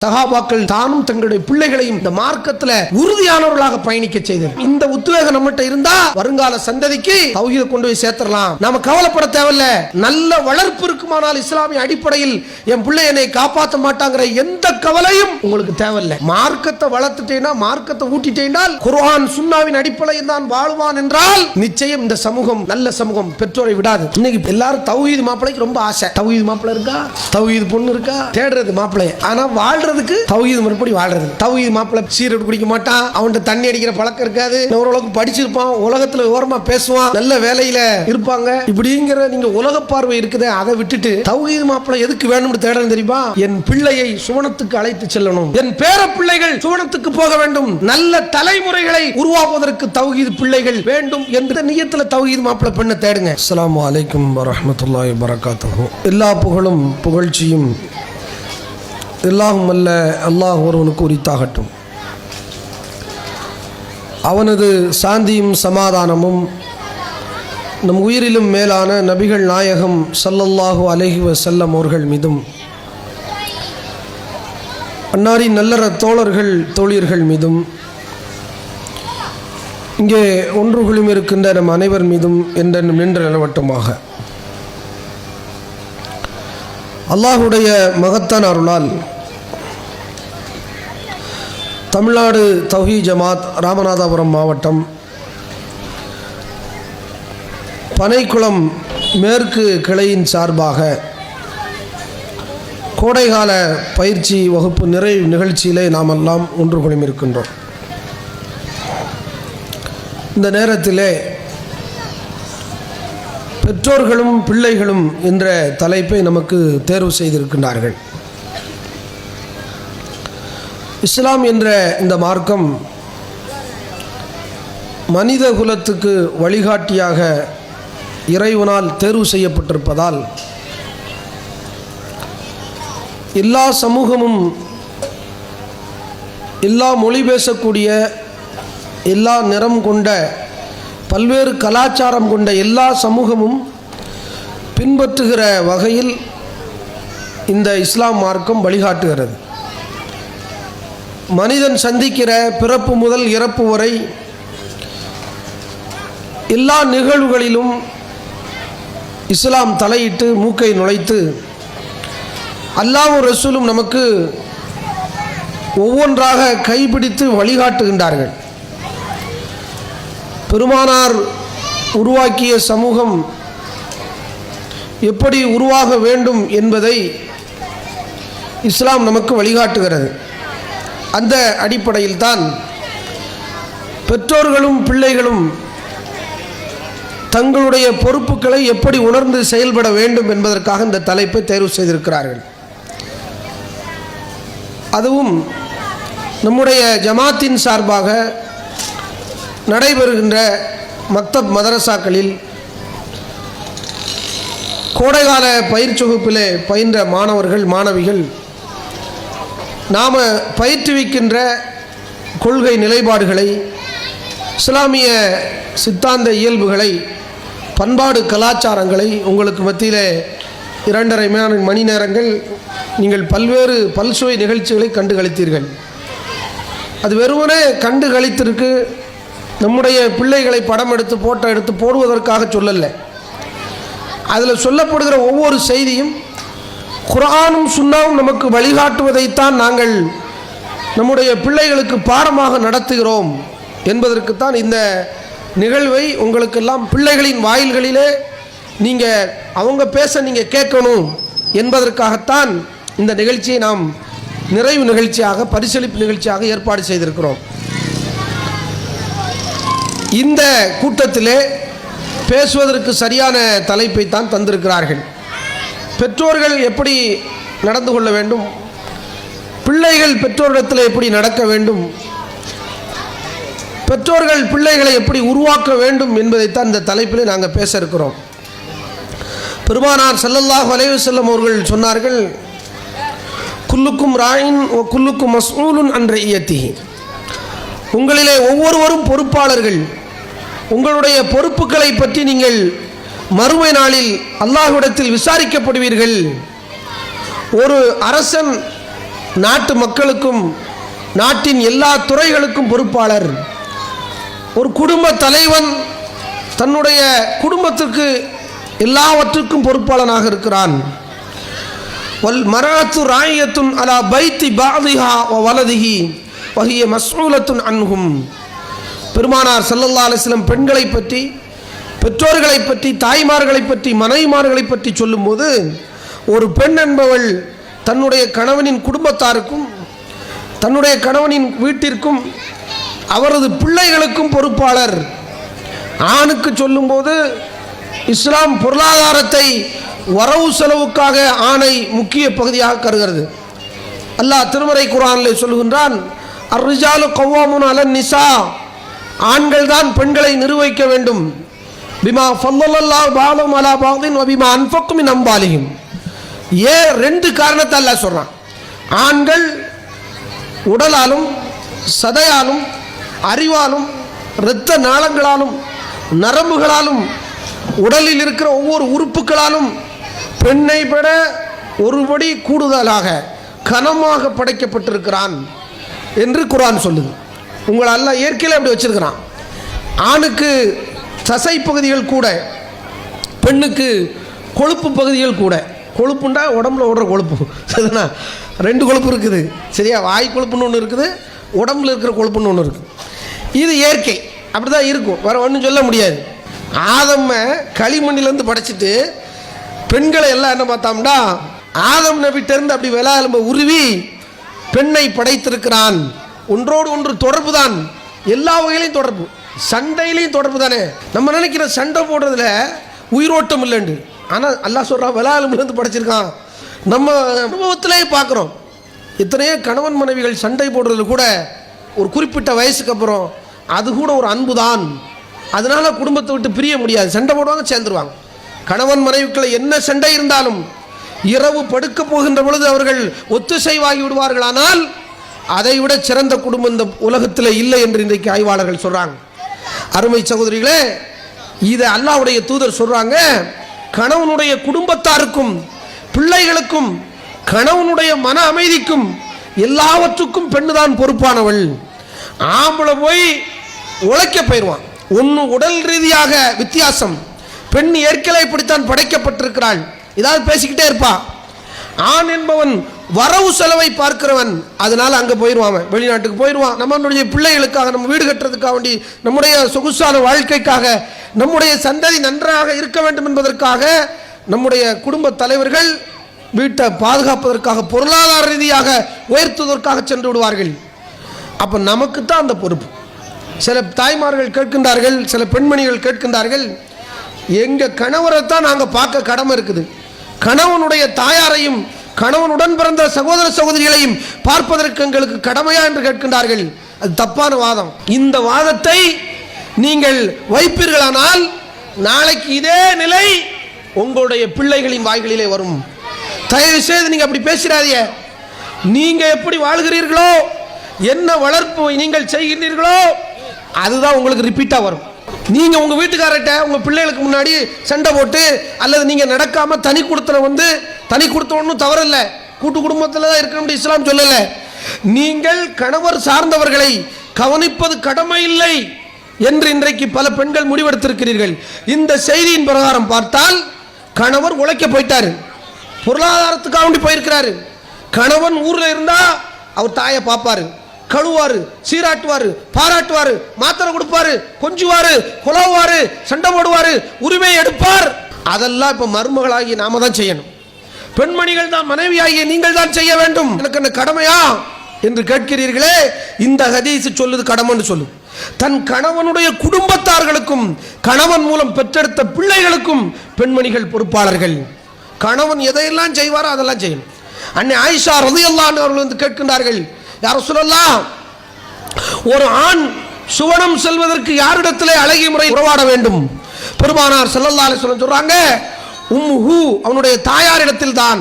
சஹாபாக்கள் தானும் தங்களுடைய பிள்ளைகளையும் இந்த மார்க்கத்துல உறுதியானவர்களாக பயணிக்க செய்தது. இந்த உத்வேகம் நம்மகிட்ட இருந்தா வருங்கால சந்ததிக்கு தௌஹீதை கொண்டு போய் சேர்த்தரலாம். நாம கவலைப்பட தேவையில்ல. நல்ல வளர்ப்பு இருக்குமானால் இஸ்லாமிய அடிப்படையில் என் பிள்ளை என்னை காப்பாற்ற மாட்டாங்கிற எந்த கவலையும் உங்களுக்கு தேவையில்லை. மார்க்கத்தை வளர்த்துட்டேன்னா, மார்க்கத்தை ஊட்டிட்டேனால், குர்ஆன் சுன்னாவின் அடிப்படையில் தான் வாழ்வான் என்றால் நிச்சயம் இந்த சமூகம் நல்ல சமூகம் பெற்றோரை விடாது. இன்னைக்கு எல்லாரும் தௌஹீத் மாப்பிளைக்கு ரொம்ப ஆசை. தௌஹீத் மாப்பிளை இருக்கா, தௌஹீத் பொண்ணு இருக்கா, தேடுறது மாப்பிளை. ஆனா வாழ்றது தௌஹீத் மறுபடி வாழ்றது. தௌஹீத் மாப்பிளை சீரட் குடிக்க மாட்டான், அவன்கிட்ட தண்ணி அடிக்கிற பழக்கம் இருக்காது, ஓரளவுக்கு படிச்சிருப்பான், உலகத்துல ஓரமா பேசுவான், நல்ல வேலையில இருப்பாங்க. இப்படிங்கிற நீங்க உலக பார்வை இருக்குது, அதை விட்டுட்டு தௌஹீத் மாப்பிளை எதுக்கு வேணும்னு தேடணும் தெரியுமா? என் பிள்ளையை சுவனத்துக்கு அழைத்து செல்லணும், என் பேர பிள்ளைகள் சுவனத்துக்கு போக வேண்டும், நல்ல தலைமுறைகளை உருவாக்குவதற்கு தௌஹீத் பிள்ளைகள் வேண்டும் என்ற நியத்துல தௌஹீத் மாப்பிளை பெண்ணை தேடுங்க. அஸ்ஸலாமு அலைக்கும் வரஹ்மத்துல்லாஹி வபரகாத்துஹு. எல்லா புகழும் புகழ்ச்சியும் எல்லாம் அல்ல அல்லாஹ் ஒருவனுக்கு உரித்தாகட்டும். அவனது சாந்தியும் சமாதானமும் நம் உயிரிலும் மேலான நபிகள் நாயகம் ஸல்லல்லாஹு அலைஹி வஸல்லம் அவர்கள் மீதும், அன்னாரின் நல்லற தோழர்கள் தோழியர்கள் மீதும், இங்கே ஒன்றுகளும் இருக்கின்ற நம் அனைவர் மீதும் என்றென்றும் நின்று நிலவட்டுமாக. அல்லாஹுடைய மகத்தான அருளால் தமிழ்நாடு தௌஹீத் ஜமாத் ராமநாதபுரம் மாவட்டம் பனைக்குளம் மேற்கு கிளையின் சார்பாக கோடைகால பயிற்சி வகுப்பு நிறைவு நிகழ்ச்சியிலே நாம் எல்லாம் ஒன்று குழுமிருக்கின்றோம். இந்த நேரத்திலே பெற்றோர்களும் பிள்ளைகளும் என்ற தலைப்பை நமக்கு தேர்வு செய்திருக்கின்றார்கள். இஸ்லாம் என்ற இந்த மார்க்கம் மனித குலத்துக்கு வழிகாட்டியாக இறைவனால் தேர்வு செய்யப்பட்டிருப்பதால் எல்லா சமூகமும், எல்லா மொழி பேசக்கூடிய, எல்லா நிறம் கொண்ட, பல்வேறு கலாச்சாரம் கொண்ட எல்லா சமூகமும் பின்பற்றுகிற வகையில் இந்த இஸ்லாம் மார்க்கம் வழிகாட்டுகிறது. மனிதன் சந்திக்கிற பிறப்பு முதல் இறப்பு வரை எல்லா நிகழ்வுகளிலும் இஸ்லாம் தலையிட்டு மூக்கை நுழைத்து அல்லாஹ்வும் ரசூலும் நமக்கு ஒவ்வொன்றாக கைப்பிடித்து வழிகாட்டுகின்றார்கள். பெருமானார் உருவாக்கிய சமூகம் எப்படி உருவாக வேண்டும் என்பதை இஸ்லாம் நமக்கு வழிகாட்டுகிறது. அந்த அடிப்படையில் தான் பெற்றோர்களும் பிள்ளைகளும் தங்களுடைய பொறுப்புகளை எப்படி உணர்ந்து செயல்பட வேண்டும் என்பதற்காக இந்த தலைப்பை தேர்வு செய்திருக்கிறார்கள். அதுவும் நம்முடைய ஜமாத்தின் சார்பாக நடைபெறுகின்ற மக்தப் மதரசாக்களில் கோடைகால பயிற்சி வகுப்பிலே பயின்ற மாணவர்கள் மாணவிகள் நாம் பயிற்றுவிக்கின்ற கொள்கை நிலைப்பாடுகளை, இஸ்லாமிய சித்தாந்த இயல்புகளை, பண்பாடு கலாச்சாரங்களை உங்களுக்கு மத்தியில் 2.5 மணி நேரங்கள் நீங்கள் பல்வேறு பல்சுவை நிகழ்ச்சிகளை கண்டு களித்தீர்கள். அது வெறுமனே கண்டு களித்திருக்கு, நம்முடைய பிள்ளைகளை படம் எடுத்து போட்டோ எடுத்து போடுவதற்காக சொல்லலை. அதில் சொல்லப்படுகிற ஒவ்வொரு செய்தியும் குர்ஆனும் சுன்னாவும் நமக்கு வழிகாட்டுவதைத்தான் நாங்கள் நம்முடைய பிள்ளைகளுக்கு பாடமாக நடத்துகிறோம் என்பதற்குத்தான் இந்த நிகழ்வை உங்களுக்கெல்லாம் பிள்ளைகளின் வாயில்களிலே நீங்கள் அவங்க பேச நீங்கள் கேட்கணும் என்பதற்காகத்தான் இந்த நிகழ்ச்சியை நாம் நிறைவு நிகழ்ச்சியாக, பரிசளிப்பு நிகழ்ச்சியாக ஏற்பாடு செய்திருக்கிறோம். இந்த கூட்டத்திலே பேசுவதற்கு சரியான தலைப்பை தான் தந்திருக்கிறார்கள். பெற்றோர்கள் எப்படி நடந்து கொள்ள வேண்டும், பிள்ளைகள் பெற்றோரிடத்தில் எப்படி நடக்க வேண்டும், பெற்றோர்கள் பிள்ளைகளை எப்படி உருவாக்க வேண்டும் என்பதைத்தான் இந்த தலைப்பில் நாங்கள் பேச இருக்கிறோம். பெருமானார் ஸல்லல்லாஹு அலைஹி வஸல்லம் அவர்கள் சொன்னார்கள், குல்லுக்கும் ராயின் வ குல்லுக்கும் மஸ்ஊலுன் அன் ரஇயத்திஹி. உங்களிலே ஒவ்வொருவரும் பொறுப்பாளர்கள். உங்களுடைய பொறுப்புகளை பற்றி நீங்கள் மறுமை நாளில் அல்லாஹ்விடத்தில் விசாரிக்கப்படுவீர்கள். ஒரு அரசன் நாட்டு மக்களுக்கும் நாட்டின் எல்லா துறைகளுக்கும் பொறுப்பாளர். ஒரு குடும்ப தலைவன் தன்னுடைய குடும்பத்திற்கு எல்லாவற்றுக்கும் பொறுப்பாளனாக இருக்கிறான். வல் மராத்து ராயத்துன் அலா பைத்தி பாதிஹா வ வலதிஹி வஹிய மஸ்ஊலத்துன் அன்ஹும். பெருமானார் ஸல்லல்லாஹு அலைஹி வஸல்லம் பெண்களை பற்றி, பெற்றோர்களை பற்றி, தாய்மார்களை பற்றி, மனைவிமார்களை பற்றி சொல்லும்போது, ஒரு பெண் என்பவள் தன்னுடைய கணவனின் குடும்பத்தாருக்கும் தன்னுடைய கணவனின் வீட்டிற்கும் அவரது பிள்ளைகளுக்கும் பொறுப்பாளர். ஆணுக்கு சொல்லும்போது இஸ்லாம் பொருளாதாரத்தை வரவு செலவுக்காக ஆணை முக்கிய பகுதியாக கருதுகிறது. அல்லாஹ் திருமறை குர்ஆனிலே சொல்கின்றான், அர்ரிஜாலு கவ்வாமுன் அலன் நிசா, ஆண்கள் தான் பெண்களை நிர்வகிக்க வேண்டும். பிமா ஃபல்லல்லாஹு பஅதஹும் அலா பஅதின் வ பிமா அன்ஃபகு மின் அம்வாலிஹிம். ரெண்டு காரணத்தை அல்லாஹ் சொல்றான். ஆண்கள் உடலாலும் சதையாலும் அறிவாலும் இரத்த நாளங்களாலும் நரம்புகளாலும் உடலில் இருக்கிற ஒவ்வொரு உறுப்புகளாலும் பெண்ணை விட ஒருபடி கூடுதலாக கனமாக படைக்கப்பட்டிருக்கிறான் என்று குர்ஆன் சொல்லுது. உங்களை அல்லாஹ் இயற்கையில் அப்படி வச்சிருக்கிறான். ஆணுக்கு தசை பகுதிகள் கூட, பெண்ணுக்கு கொழுப்பு பகுதிகள் கூட. கொழுப்புண்டா உடம்புல ஓடுற கொழுப்பு, சரிண்ணா? ரெண்டு கொழுப்பு இருக்குது, சரியா? வாய் கொழுப்புன்னு ஒன்று இருக்குது, உடம்புல இருக்கிற கொழுப்புன்னு ஒன்று இருக்குது. இது இயற்கை, அப்படி தான் இருக்கும், வேறு ஒன்றும் சொல்ல முடியாது. ஆதம்ம களிமண்ணிலேருந்து படைச்சிட்டு பெண்களை எல்லாம் என்ன பார்த்தோம்னா, ஆதம் நபிட்டேருந்து அப்படி விலாயெலும்பை உருவி பெண்ணை படைத்திருக்கிறான். ஒன்றோடு ஒன்று தொடர்பு தான், எல்லா வகையிலையும் தொடர்பு, சண்டையிலையும் தொடர்பு தானே. நம்ம நினைக்கிற சண்டை போடுறதுல உயிரோட்டம் இல்லைண்டு, ஆனால் அல்லாஹ் சொல்கிறான் விலாயெலும்புலேருந்து படைச்சிருக்கான். நம்ம அனுபவத்திலே பார்க்குறோம். எத்தனையோ கணவன் மனைவிகள் சண்டை போடுறதுல கூட ஒரு குறிப்பிட்ட வயசுக்கு அப்புறம் அது கூட ஒரு அன்பு தான். அதனால குடும்பத்தை விட்டு பிரிய முடியாது, சண்டை போடுவாங்க, சேர்ந்துருவாங்க. கணவன் மனைவிக்குள்ள என்ன சண்டை இருந்தாலும் இரவு படுக்க போகின்ற பொழுது அவர்கள் ஒத்துசைவாகி விடுவார்கள். ஆனால் அதை விட சிறந்த குடும்பம் இந்த உலகத்தில் இல்லை என்று இன்றைக்கு ஆய்வாளர்கள் சொல்றாங்க. அருமை சகோதரிகளே, இதை அல்லாஹ்வுடைய தூதர் சொல்றாங்க. கணவனுடைய குடும்பத்தாருக்கும் பிள்ளைகளுக்கும் கணவனுடைய மன அமைதிக்கும் எல்லாவற்றுக்கும் பெண்ணு தான் பொறுப்பானவள். ஆம்பளை போய் உழைக்க போயிடுவான். ஒன்று உடல் ரீதியாக வித்தியாசம், பெண் ஏற்கனவே இப்படித்தான் படைக்கப்பட்டிருக்கிறாள், ஏதாவது பேசிக்கிட்டே இருப்பா. ஆண் என்பவன் வரவு செலவை பார்க்கிறவன், அதனால அங்கே போயிடுவான், வெளிநாட்டுக்கு போயிடுவான். நம்மளுடைய பிள்ளைகளுக்காக, நம்ம வீடு கட்டுறதுக்காக வேண்டி, நம்முடைய சொகுசான வாழ்க்கைக்காக, நம்முடைய சந்ததி நன்றாக இருக்க வேண்டும் என்பதற்காக நம்முடைய குடும்ப தலைவர்கள் வீட்டை பாதுகாப்பதற்காக, பொருளாதார ரீதியாக உயர்த்துவதற்காக சென்று விடுவார்கள். அப்போ நமக்கு தான் அந்த பொறுப்பு. சில தாய்மார்கள் கேட்கின்றார்கள், சில பெண்மணிகள் கேட்கின்றார்கள், எங்கள் கணவரை தான் நாங்கள் பார்க்க கடமை இருக்குது, கணவனுடைய தாயாரையும் கணவனுடன் பிறந்த சகோதர சகோதரிகளையும் பார்ப்பதற்கு எங்களுக்கு கடமையா என்று கேட்கின்றார்கள். அது தப்பான வாதம். இந்த வாதத்தை நீங்கள் வைப்பீர்களானால் நாளைக்கு இதே நிலை உங்களுடைய பிள்ளைகளின் வாய்களிலே வரும். தயவு செய்து நீங்க அப்படி பேசுறாதீங்க. நீங்க எப்படி வாழ்கிறீர்களோ, என்ன வளர்ப்பு நீங்கள் செய்கிறீர்களோ, அதுதான் உங்களுக்கு ரிப்பீட்டா வரும். நீங்க உங்க வீட்டுக்காரர்கிட்ட உங்க பிள்ளைகளுக்கு முன்னாடி சண்டை போட்டு, அல்லது நீங்க நடக்காம தனி குடுத்தன வந்து, தனி குடுத்தன ஒன்றும் தவறில்ல, கூட்டு குடும்பத்தில் தான் இருக்கணும் இஸ்லாம் சொல்லல. நீங்கள் கணவர் சார்ந்தவர்களை கவனிப்பது கடமை இல்லை என்று இன்றைக்கு பல பெண்கள் முடிவெடுத்திருக்கிறீர்கள். இந்த செய்தியின் பிரகாரம் பார்த்தால் கணவர் உழைக்க போயிட்டாரு, பொருளாதாரத்துக்காக வேண்டி போயிருக்கிறாரு. கணவன் ஊர்ல இருந்தா அவர் தாயை பார்ப்பாரு, கழுவாரு, சீராட்டுவாரு, பாராட்டுவாரு, மாத்திரை கொடுப்பாரு, கொஞ்சுவாரு, குலவுவாரு, சண்டை போடுவாரு, உரிமை எடுப்பார். அதெல்லாம் இப்ப மருமகளாகி நாம தான் செய்யணும். பெண்மணிகள் தான், மனைவியாகிய நீங்கள் தான் செய்ய வேண்டும். எனக்கு என்ன கடமையா என்று கேட்கிறீர்களே, இந்த ஹதீஸ் சொல்லுது கடமைன்னு சொல்லு. தன் கணவனுடைய குடும்பத்தார்களுக்கும் கணவன் மூலம் பெற்றெடுத்த பிள்ளைகளுக்கும் பெண்மணிகள் பொறுப்பாளர்கள். கணவன் எதையெல்லாம் செய்வாரோ அதெல்லாம் செய்யணும். அன்னை ஆயிஷா ரலியல்லாஹு அன்ஹா அவர்கள் வந்து கேட்கின்றார்கள், யா ரசூலல்லாஹ், ஒரு ஆண் சுவனம் செல்வதற்கு யாரிடத்திலே அழகிய முறை உறவாட வேண்டும்? பெருமானார் ஸல்லல்லாஹு அலைஹி வஸல்லம் சொல்றாங்க, உம்முஹு, அவனுடைய தாயாரிடத்தில் தான்.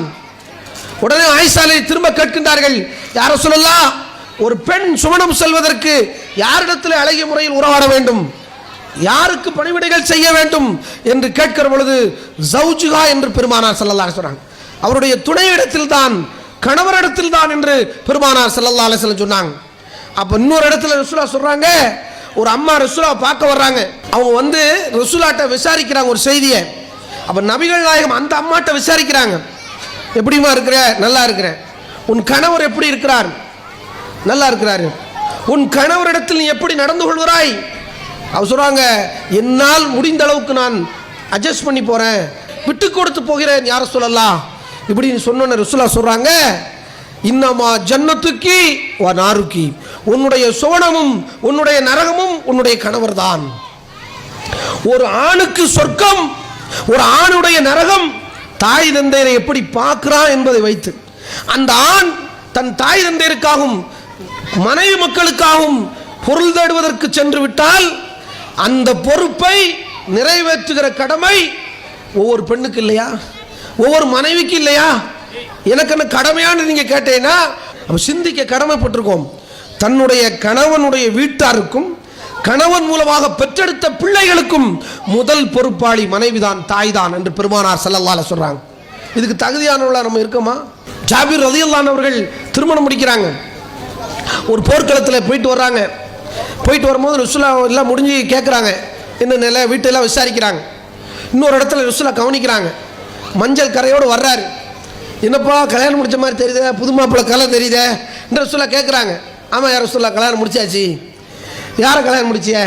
உடனே ஆயிஷாவை திரும்ப கேட்கின்றார்கள், யா ரசூலல்லாஹ், ஒரு பெண் சுவனம் செல்வதற்கு யாரிடத்தில் அழகிய முறையில் உறவாட வேண்டும், யாருக்கு பணிவிடைகள் செய்ய வேண்டும் என்று கேட்கிற பொழுது ஜௌஜுகா என்று பெருமானார் ஸல்லல்லாஹு அலைஹி வஸல்லம், அவருடைய துணையிடத்தில் தான் கணவரிடத்தில் தான் என்று பெருமானார் ஸல்லல்லாஹு அலைஹி வஸல்லம் சொன்னாங்க. அப்ப இன்னொரு இடத்துல ரசூலா சொல்றாங்க, ஒரு அம்மா ரசூலாவை பார்க்க வர்றாங்க. அவங்க வந்து ரசூலாட்ட விசாரிக்கிறாங்க ஒரு செய்தியை. அப்ப நபிகள் நாயகம் அந்த அம்மாட்ட விசாரிக்கிறாங்க, எப்படிமா இருக்கிற? நல்லா இருக்கிறேன். உன் கணவர் எப்படி இருக்கிறார்? நல்லா இருக்கிறாரு. உன் கணவரிடத்தில் நீ எப்படி நடந்து கொள்கிறாய்? அவர் சொல்றாங்க, என்னால் முடிந்த அளவுக்கு நான் அட்ஜஸ்ட் பண்ணி போறேன், விட்டு கொடுத்து போகிறேன் யார சொல்லலாம். இப்படி சொன்ன ரசூலா சொல்றாங்க, இன்னமா ஜன்னத்துக்கி வ நாருக்கி, உன்னுடைய சுவனமும் உன்னுடைய நரகமும் உன்னுடைய கணவர் தான். ஒரு ஆணுக்கு சொர்க்கம், ஒரு ஆணுடைய நரகம் தாய் தந்தையரை எப்படி பார்க்கிறான் என்பதை வைத்து. அந்த ஆண் தன் தாய் தந்தையருக்காகவும் மனைவி மக்களுக்காகவும் பொருள் தேடுவதற்கு சென்று விட்டால் அந்த பொறுப்பை நிறைவேற்றுகிற கடமை ஒவ்வொரு பெண்ணுக்கு இல்லையா? ஒவ்வொரு மனைவிக்கு இல்லையா? எனக்கு என்ன கடமையான்னு நீங்க கேட்டீங்கன்னா சிந்திக்க கடமைப்பட்டிருக்கோம். தன்னுடைய கணவனுடைய வீட்டாருக்கும் கணவன் மூலமாக பெற்றெடுத்த பிள்ளைகளுக்கும் முதல் பொறுப்பாளி மனைவிதான், தாய் தான் என்று பெருமானார் ஸல்லல்லாஹு அலைஹி சொல்றாங்க. இதுக்கு தகுதியானவர்களா நம்ம இருக்கோமா? ஜாபிர் ரலியல்லாஹு அன்ஹு அவர்கள் திருமணம் முடிக்கிறாங்க. ஒரு போர்க்களத்தில் போயிட்டு வர்றாங்க. போயிட்டு வரும்போது ரசூலா எல்லாம் முடிஞ்சு கேட்குறாங்க, என்ன நிலை, வீட்டெல்லாம் விசாரிக்கிறாங்க. இன்னொரு இடத்துல ரசூலா கவனிக்கிறாங்க. மஞ்சள் கரையோடு வர்றாரு. என்னப்பா கல்யாணம் முடிச்ச மாதிரி தெரியுதே, புது மாப்பிள்ளை கலை தெரியுதே என்று ரசூலா கேட்குறாங்க. ஆமாம் யார் ரசூலா, கல்யாணம் முடிச்சாச்சு. யாரை கல்யாணம் முடிச்சிய?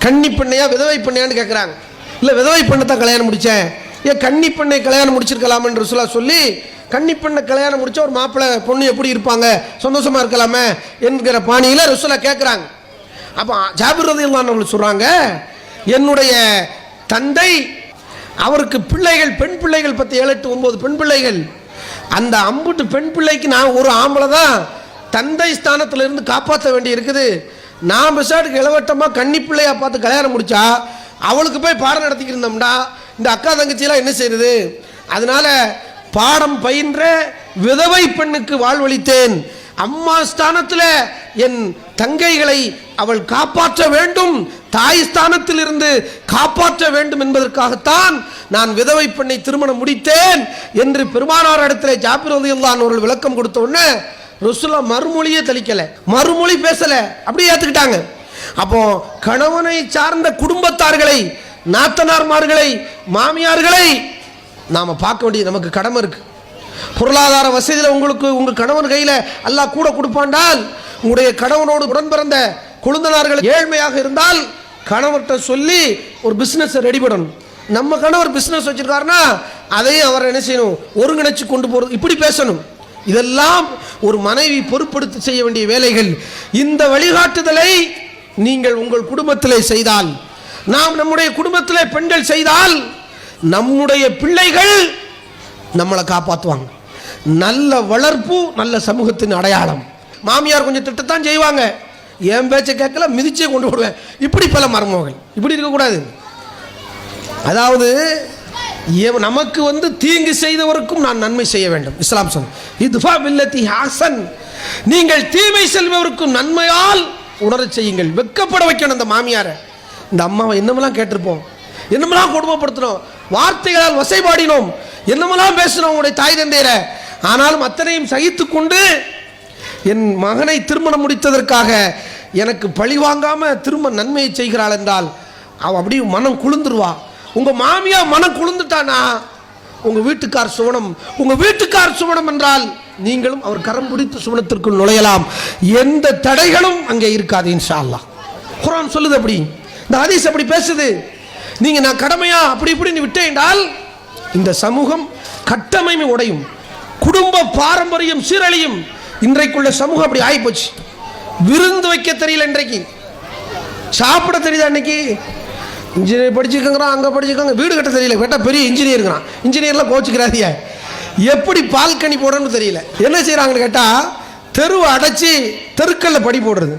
கன்னி பெண்ணையா விதவை பெண்ணையான்னு கேட்குறாங்க. இல்லை விதவை பெண்ணை தான் கல்யாணம் முடித்தேன். ஏன் கன்னி பெண்ணை கல்யாணம் முடிச்சிருக்கலாமன்னு ரசூலா சொல்லி, கன்னி பெண்ணை கல்யாணம் முடிச்ச ஒரு மாப்பிள்ளை பொண்ணு எப்படி இருப்பாங்க, சந்தோஷமா இருக்கலாமே என்கிற பாணியில் ரசூலா கேட்குறாங்க. அப்போ ஜாபிர் ரலியல்லாஹு அன்ஹு சொல்கிறாங்க, என்னுடைய தந்தை அவருக்கு பிள்ளைகள், பெண் பிள்ளைகள் 10 7 8 9 பெண் பிள்ளைகள். அந்த அம்புட்டு பெண் பிள்ளைக்கு நான் ஒரு ஆம்பளை தான் தந்தை ஸ்தானத்தில் இருந்து காப்பாற்ற வேண்டி இருக்குது. நான் பெசாட்டுக்கு இளவட்டமாக கன்னி பிள்ளையா பார்த்து கல்யாணம் முடிச்சா அவளுக்கு போய் பாடம் நடத்திக்கிட்டு இருந்தோம்டா இந்த அக்கா தங்கச்சியெல்லாம் என்ன செய்யுது? அதனால பாடம் பயின்ற விதவை பெண்ணுக்கு வாழ்வளித்தேன். அம்மா ஸ்தானத்தில் என் தங்கைகளை அவள் காப்பாற்ற வேண்டும், தாய் ஸ்தானத்தில் இருந்து காப்பாற்ற வேண்டும் என்பதற்காகத்தான் நான் விதவை பெண்ணை திருமணம் முடித்தேன் என்று பெருமானார் இடத்துல ஜாபிர் ரலியல்லாஹு அன்ஹு அவர்கள் விளக்கம் கொடுத்த உடனே ரசூலா மறுமொழியே தெளிக்கல, மறுமொழி பேசல, அப்படியே ஏத்துக்கிட்டாங்க. அப்போ கணவனை சார்ந்த குடும்பத்தார்களை, நாத்தனார்மார்களை, மாமியார்களை நாம பார்க்க வேண்டிய நமக்கு கடமை இருக்கு. பொருளாதார வசதியில் உங்களுக்கு உங்க கணவன் கையில அல்லாஹ் கூட கொடுப்பாண்டால், உங்களுடைய கணவனோடு உடன் பிறந்த கொழுந்தனார்கள் ஏழ்மையாக இருந்தால் கணவர்கிட்ட சொல்லி ஒரு பிசினஸ் ரெடி பண்ணணும். நம்ம கணவர் பிசினஸ் வச்சிருக்காருன்னா அதையும் அவர் என்ன செய்யணும், ஒருங்கிணைச்சு கொண்டு போறது, இப்படி பேசணும். இதெல்லாம் ஒரு மனைவி பொறுப்படுத்தி செய்ய வேண்டிய வேலைகள். இந்த வழிகாட்டுதலை நீங்கள் உங்கள் குடும்பத்திலே செய்தால், நாம் நம்முடைய குடும்பத்திலே பெண்கள் செய்தால், நம்முடைய பிள்ளைகள் நம்மளை காப்பாற்றுவாங்க. நல்ல வளர்ப்பு நல்ல சமூகத்தின் அடையாளம். மாமியார் கொஞ்சம் திட்டத்தான் செய்வாங்க, என் பேச்சை கேட்கல மிதிச்சே கொண்டு விடுவேன், இப்படி பல மருமகள் இப்படி இருக்கக்கூடாது. அதாவது நமக்கு வந்து தீங்கு செய்தவருக்கும் நான் நன்மை செய்ய வேண்டும். இஸ்லாம் சொல் இதுஃபா பில்லதி ஹஸன், நீங்கள் தீமை செல்பவருக்கும் நன்மையால் உணரச் செய்யுங்கள். வெக்கப்பட வைக்கணும் அந்த மாமியாரை. இந்த அம்மாவை என்னமெல்லாம் கேட்டிருப்போம், என்னமெல்லாம் கொடுமைப்படுத்தினோம், வார்த்தைகளால் வசைபாடினோம், என்னமெல்லாம் பேசினோம் உங்களுடைய தாய் தந்தையரை. ஆனாலும் அத்தனையும் சகித்து கொண்டு என் மகனை திருமணம் முடித்ததற்காக எனக்கு பழி வாங்காம திரும்ப நன்மையை செய்கிறாள் என்றால் அவள் அப்படியே மனம் குளிர்ந்துருவா. உங்க மாமியா மனம் குளிர்ந்துட்டானா உங்க வீட்டுக்கார் சுவனம். உங்க வீட்டுக்கார் சுவனம் என்றால் நீங்களும் அவர் கரம் பிடித்து சுவனத்திற்குள் நுழையலாம். எந்த தடைகளும் அங்கே இருக்காது இன்ஷா அல்லாஹ். குர்ஆன் சொல்லுது அப்படி, இந்த ஹதீஸ் அப்படி பேசுது. நீங்க நான் கடமையா அப்படி இப்படி விட்டேன்றால் இந்த சமூகம் கட்டமைமை உடையும், குடும்ப பாரம்பரியம் சீரழியும். இன்றைக்குள்ள சமூகம் அப்படி ஆகிப்போச்சு. விருந்து வைக்க தெரியல, இன்றைக்கு சாப்பிட தெரியுதா? அன்னைக்கு இன்ஜினியர் படிச்சுக்கிறான், அங்கே படிச்சுக்காங்க, வீடு கட்ட தெரியல, கேட்டால் பெரிய இன்ஜினியருங்கிறான். இன்ஜினியர்லாம் கோச்சுக்கிறாதியா, எப்படி பால்கனி போடணும்னு தெரியல. என்ன செய்கிறாங்கன்னு கேட்டால் தெருவை அடைச்சி தெருக்களில் படி போடுறது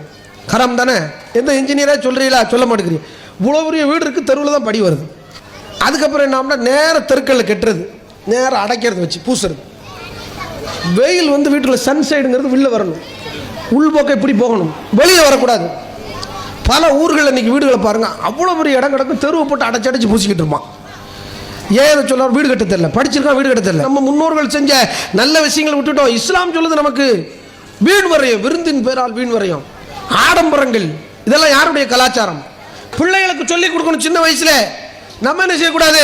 கரம் தானே. எந்த இன்ஜினியராக சொல்கிறீங்களா? சொல்ல மாட்டேங்கிறீங்க. இவ்வளோ பெரிய வீடு இருக்குது, தெருவில் தான் படி வருது. அதுக்கப்புறம் என்ன, நேர தெருக்களில் கெட்டுறது, நேரம் அடைக்கிறது, வச்சு பூசுறது. வெயில் வந்து வீட்டுக்குள்ள சன்சைடுங்கிறது வெளில வரணும், உள்போக்க இப்படி போகணும், வெளியே வரக்கூடாது. பல ஊர்கள் இன்னைக்கு வீடுகளை பாருங்க, அவ்வளோ பெரிய இடம் கிடக்கும், தெருவை போட்டு அடைச்சி பூசிக்கிட்டு இருப்பான். ஏன் இதை சொல்ல? வீடு கட்ட தெரியல, படிச்சிருக்கான் வீடு கட்ட தெரியல. நம்ம முன்னோர்கள் செஞ்ச நல்ல விஷயங்களை விட்டுட்டோம். இஸ்லாம் சொல்லுது நமக்கு வீண் வரையும், விருந்தின் பேரால் வீண் வரையும், ஆடம்பரங்கள், இதெல்லாம் யாருடைய கலாச்சாரம்? பிள்ளைகளுக்கு சொல்லிக் கொடுக்கணும் சின்ன வயசுல. நம்ம என்ன செய்யக்கூடாது?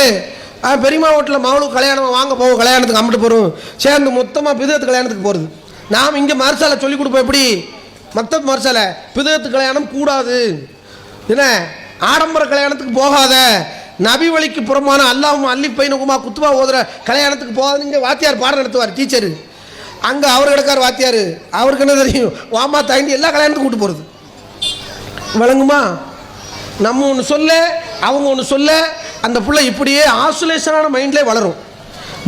பெரியமா வீட்டில் மகளும் கல்யாணம் வாங்க போவோம், கல்யாணத்துக்கு அம்பிட்டு போகிறோம், சேர்ந்து மொத்தமாக பிதத்து கல்யாணத்துக்கு போகிறது. நாம் இங்கே மரசாலை சொல்லிக் கொடுப்போம். எப்படி? மக்தப் மரசாலை பிதத்து கல்யாணம் கூடாது, என்ன ஆடம்பர கல்யாணத்துக்கு போகாத, நபி வழிக்கு புறமான அல்லாஹும் அல்லி பையனுக்குமா குத்துபா ஓதுற கல்யாணத்துக்கு போகாது. இங்கே வாத்தியார் பாடம் நடத்துவார், டீச்சரு. அங்கே அவர் கிடக்கார் வாத்தியார், அவருக்கு என்ன தெரியும்? வாமா தாண்டி எல்லா கல்யாணத்துக்கும் கூட்டு போகிறது. விளங்குமா? நம்ம ஒன்று சொல்ல, அவங்க ஒன்று சொல்ல, அந்த பிள்ளை இப்படியே ஆசுலேஷனான மைண்ட்லேயே வளரும்,